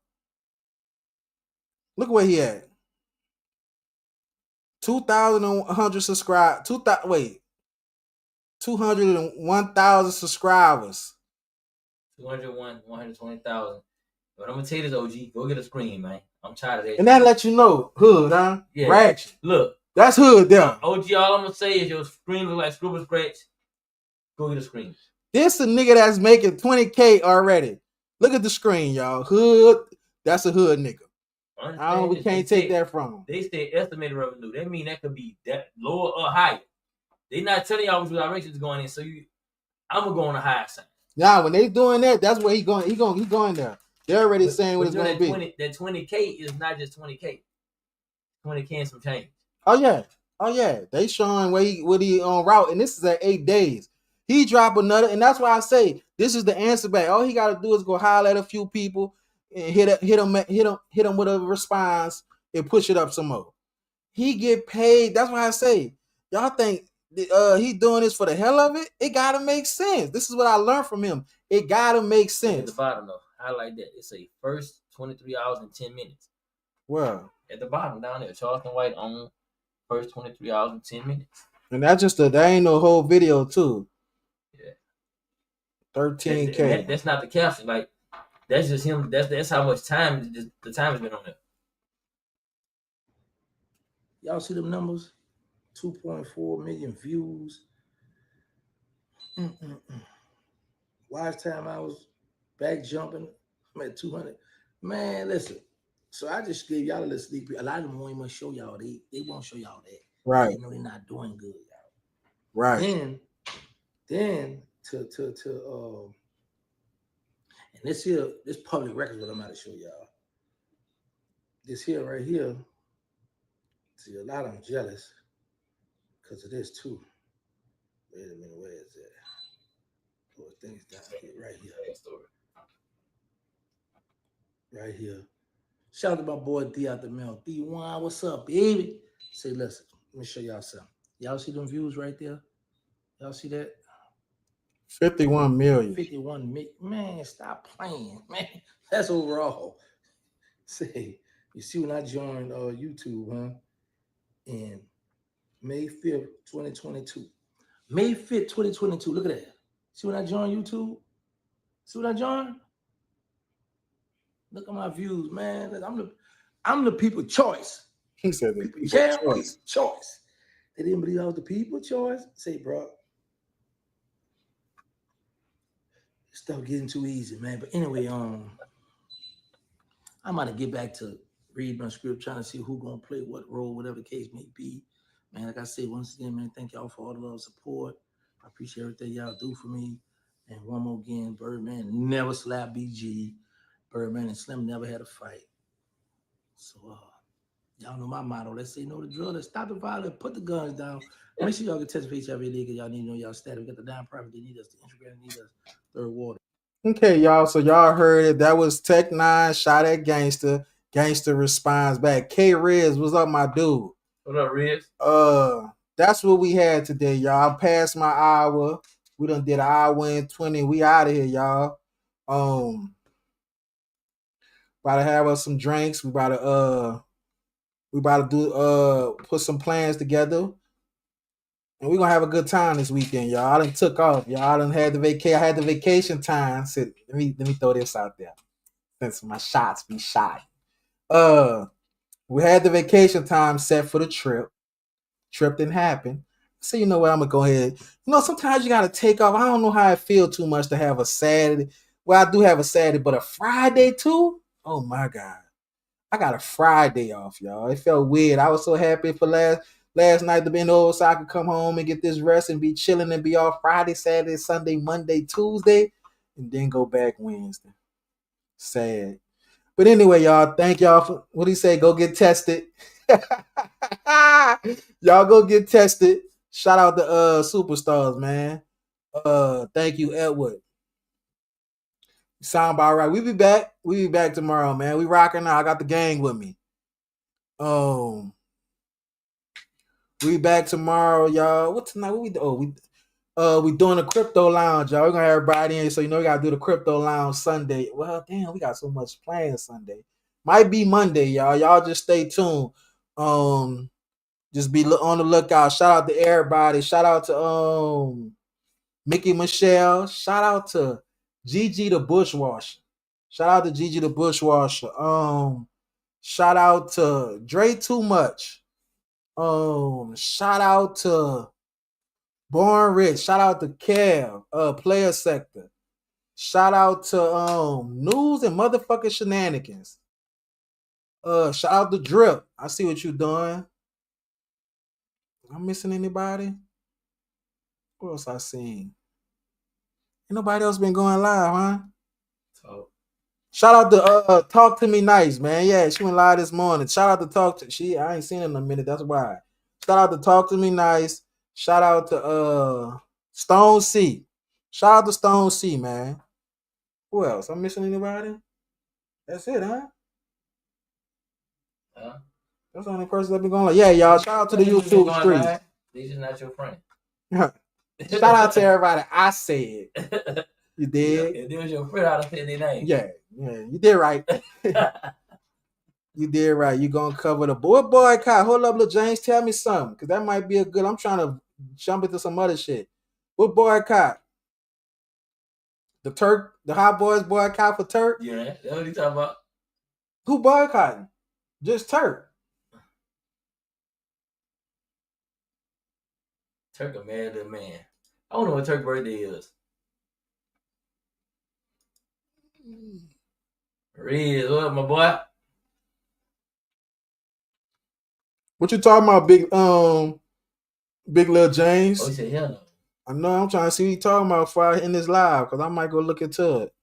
Speaker 2: Look where he at. 2,100 subscribers. 201,000 subscribers.
Speaker 6: 201, 120,000. But I'm gonna tell you this, OG. Go get a screen, man. I'm tired of that.
Speaker 2: And that let you know, hood, huh?
Speaker 6: Yeah.
Speaker 2: Ratchet.
Speaker 6: Look.
Speaker 2: That's hood there.
Speaker 6: OG, all I'm gonna say is your screen look like Scribble Scratch. Go get a screen.
Speaker 2: This a nigga that's making 20K already. Look at the screen, y'all. Hood. That's a hood nigga. We can't take that from him.
Speaker 6: They say estimated revenue. That mean that could be that lower or higher. They not telling y'all which direction is going in. So I'm gonna go on the higher side.
Speaker 2: Nah, when they doing that, that's where he going there. They're already saying what it's gonna be.
Speaker 6: That 20K is not just 20K. 20K and some change.
Speaker 2: Oh yeah. They showing what he on route, and this is at 8 days. He drop another, and that's why I say this is the answer back. All he got to do is go holler at a few people and hit him with a response and push it up some more. He get paid. That's why I say y'all think he doing this for the hell of it. It gotta make sense. This is what I learned from him. It gotta make sense.
Speaker 6: At the bottom though, I like that. It's a first 23 hours and 10 minutes.
Speaker 2: Well,
Speaker 6: at the bottom down there, Charleston White on first 23 hours and 10 minutes.
Speaker 2: And that's just that ain't no whole video too. 13K.
Speaker 6: That's not the caption. Like that's just him. That's how much time the time has been on there.
Speaker 7: Y'all see them numbers? 2.4 million views. Watch time I was back jumping. I'm at 200. Man, listen. So I just gave y'all a little sneak peek. A lot of them won't even show y'all. They won't show y'all that.
Speaker 2: Right.
Speaker 7: They know they're not doing good, y'all.
Speaker 2: Right.
Speaker 7: Then and this public record what I'm about to show y'all. This here right here. See, a lot of them jealous because of this too. Wait a minute, where is it? Oh, things down here, right here. Right here. Shout out to my boy D out the mail. D1, what's up, baby? Say, listen, let me show y'all something. Y'all see them views right there? Y'all see that?
Speaker 2: 51 million.
Speaker 7: 51 million. Man, stop playing, man. That's overall. Say, you see when I joined YouTube, huh? And May 5th, 2022. May 5th, 2022. Look at that. See when I joined YouTube? See what I joined? Look at my views, man. I'm the people choice.
Speaker 2: He said the
Speaker 7: People
Speaker 2: people
Speaker 7: choice. They didn't believe I was the people choice. Say, bro, stuff getting too easy, man. But anyway, I'm about to get back to read my script, trying to see who gonna play what role, whatever the case may be. Man, like I said, once again, man, thank y'all for all the love and support. I appreciate everything y'all do for me. And one more again, Birdman never slapped BG. Birdman and Slim never had a fight. So y'all know my motto. Let's say no to drill. Let's stop the violence. Put the guns down. Make sure y'all can touch each other league. Y'all need to know y'all status. We got the nonprofit. They need us. The Instagram need us. Third Water.
Speaker 2: Okay, y'all. So y'all heard it. That was TEC9 shot at Gangsta. Gangsta responds back. K Riz, what's up, my dude?
Speaker 6: What up, Riz?
Speaker 2: That's what we had today, y'all. I passed my hour. We done did an hour and 20. We out of here, y'all. About to have us some drinks. We about to do put some plans together. And we're gonna have a good time this weekend, y'all. I done took off. Y'all I done had the vacation. I had the vacation time. So let me throw this out there. Since my shots be shot. We had the vacation time set for the trip. Trip didn't happen. So you know what? I'm gonna go ahead. You know, sometimes you gotta take off. I don't know how I feel too much to have a Saturday. Well, I do have a Saturday, but a Friday too? Oh my God. I got a Friday off, y'all. It felt weird. I was so happy for last night to be over so I could come home and get this rest and be chilling and be off Friday, Saturday, Sunday, Monday, Tuesday, and then go back Wednesday. Sad. But anyway, y'all, thank y'all for what he say. Go get tested. Y'all go get tested. Shout out to superstars, man. Thank you, Edward. Sound about right. We be back. We be back tomorrow, man. We rocking now. I got the gang with me. We back tomorrow, y'all. What tonight? What we do? We doing a crypto lounge, y'all. We're gonna have everybody in, so you know we gotta do the crypto lounge Sunday. Well, damn, we got so much planned Sunday. Might be Monday, y'all. Y'all just stay tuned. Just be on the lookout. Shout out to everybody. Shout out to Mickey Michelle. Shout out to Gigi the Bushwasher. Shout out to Gigi the Bushwasher. Shout out to Dre Too Much. Shout out to Born Rich. Shout out to Kev, Player Sector. Shout out to News and Motherfucking Shenanigans. Shout out to Drip. I see what you doing. I'm missing anybody? What else I seen? Ain't nobody else been going live, huh?
Speaker 6: Oh.
Speaker 2: Shout out to Talk to Me Nice, man. Yeah, she went live this morning. Shout out to Talk to I ain't seen her in a minute. That's why. Shout out to Talk to Me Nice. Shout out to Stone C. Shout out to Stone C, man. Who else? I'm missing anybody? That's it, huh? That's the only person that been going like, yeah, y'all. Shout out to the YouTube streets.
Speaker 6: These are not your friend.
Speaker 2: Shout out to everybody. I said. You did?
Speaker 6: If they was your friend, I'd have said their name.
Speaker 2: Yeah, you did right. You did right. You gonna cover the boycott. Hold up, little James. Tell me something, because that might be a good. I'm trying to jump into some other shit. What boycott? The Hot Boys boycott for Turk?
Speaker 6: Yeah, that's what he talking about.
Speaker 2: Who boycotting? Just Turk.
Speaker 6: Turk a mad little man. I don't know what Turk's birthday is. Riz, what up, my boy?
Speaker 2: What you talking about, big little James?
Speaker 6: Oh, he said hell no.
Speaker 2: I know. I'm trying to see what you talking about before I end this live, because I might go look into it.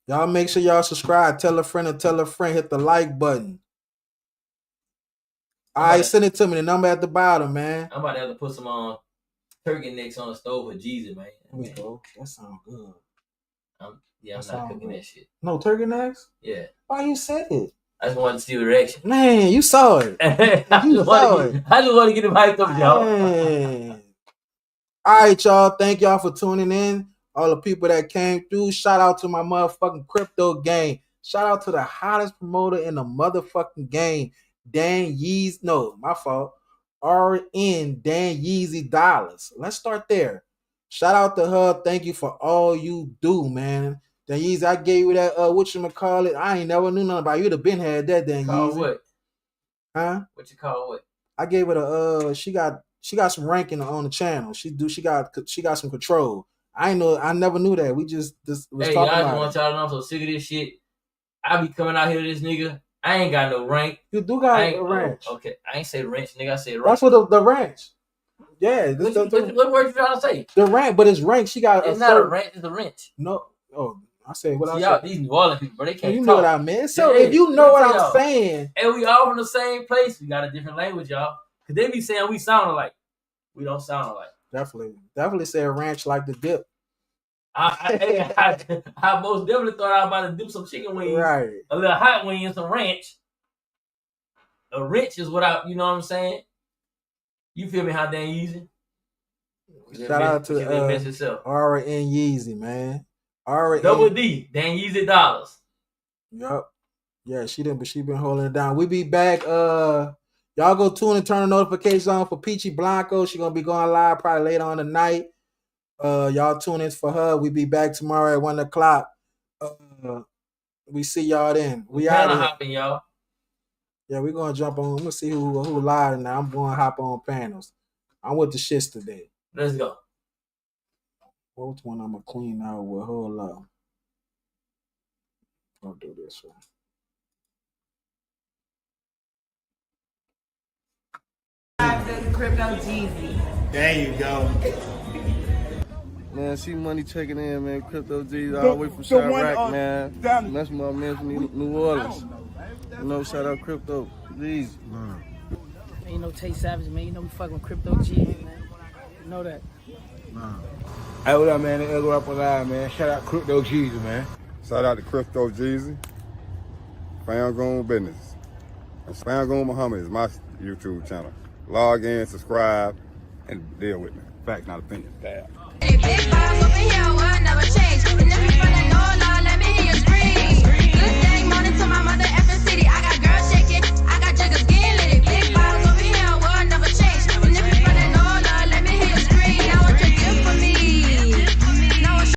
Speaker 2: Y'all make sure y'all subscribe. Tell a friend and tell a friend. Hit the like button. All right, send it to me. The number at the bottom, man.
Speaker 6: I'm about to have to put some turkey necks on the stove for Jesus, man.
Speaker 2: There we go. That sounds good.
Speaker 6: I'm not cooking that shit.
Speaker 2: No turkey necks?
Speaker 6: Yeah.
Speaker 2: Why you said it?
Speaker 6: I just wanted to see the reaction.
Speaker 2: Man, you saw it.
Speaker 6: I just want to get him hyped up, y'all.
Speaker 2: Man. All right, y'all. Thank y'all for tuning in. All the people that came through. Shout out to my motherfucking crypto gang. Shout out to the hottest promoter in the motherfucking game. Dan Yeez. No, my fault. RN Dan Yeezy Dollars. Let's start there. Shout out to her. Thank you for all you do, man. Dan Yeezy, I gave you that whatchamacallit. I ain't never knew nothing about you. You'd have been had that, Dan
Speaker 6: Call
Speaker 2: Yeezy.
Speaker 6: what?
Speaker 2: Huh?
Speaker 6: What you call what?
Speaker 2: I gave it a she got some ranking on the channel. She got some control. I never knew that. We just was
Speaker 6: Hey,
Speaker 2: talking
Speaker 6: I
Speaker 2: about
Speaker 6: just want y'all to know I'm so sick of this shit. I be coming out here to this nigga. I ain't got no rank.
Speaker 2: You do got a ranch.
Speaker 6: Okay, I ain't say ranch, nigga. I said rank.
Speaker 2: That's what the ranch. Yeah,
Speaker 6: what word you trying to say?
Speaker 2: The rank, but it's rank. She got
Speaker 6: it's not a ranch, it's a wrench.
Speaker 2: No, I said what
Speaker 6: See,
Speaker 2: I said.
Speaker 6: These New Orleans people, bro, they can't
Speaker 2: You
Speaker 6: talk.
Speaker 2: know what I meant. So if you know what I'm saying,
Speaker 6: and we all from the same place, we got a different language, y'all. Cause they be saying we sound alike. We don't sound alike.
Speaker 2: Definitely say a ranch like the dip.
Speaker 6: I most definitely thought I was about to dip some chicken wings,
Speaker 2: right?
Speaker 6: A little hot wing and some ranch. A wrench is what you know what I'm saying? You feel me? How damn easy?
Speaker 2: Shout out to RN Yeezy, man.
Speaker 6: Double D, Dan Yeezy Dollars.
Speaker 2: Yup. Yeah, she been holding it down. We be back. Y'all go tune and turn the notifications on for Peachy Blanco. She gonna be going live probably later on tonight. Y'all tune in for her. We be back tomorrow at 1 o'clock. We see y'all then. We out of
Speaker 6: hopping, y'all.
Speaker 2: Yeah, we're gonna jump on. I'm gonna see who live now. I'm gonna hop on panels. I'm with the shits today.
Speaker 6: Let's go.
Speaker 2: Which one I'm gonna clean out with? Hold up. I'll do this one.
Speaker 3: Crypto Jeezy.
Speaker 8: There you go.
Speaker 9: Man, see money checking in, man. Crypto Jeezy all the way from Chirac, man. That's my man from New Orleans. You know, shout out Crypto Jeezy.
Speaker 10: Man, you know Tay Savage, man. You know we fucking with Crypto Jeezy, man. You know that.
Speaker 8: Hey, what up, man? The Elgo Up Alive, man. Shout out Crypto Jeezy, man.
Speaker 11: Shout out to Crypto Jeezy. Found Grown Business. Found Grown Muhammad is my YouTube channel. Log in, subscribe, and deal with me. Fact, not opinion. Bad.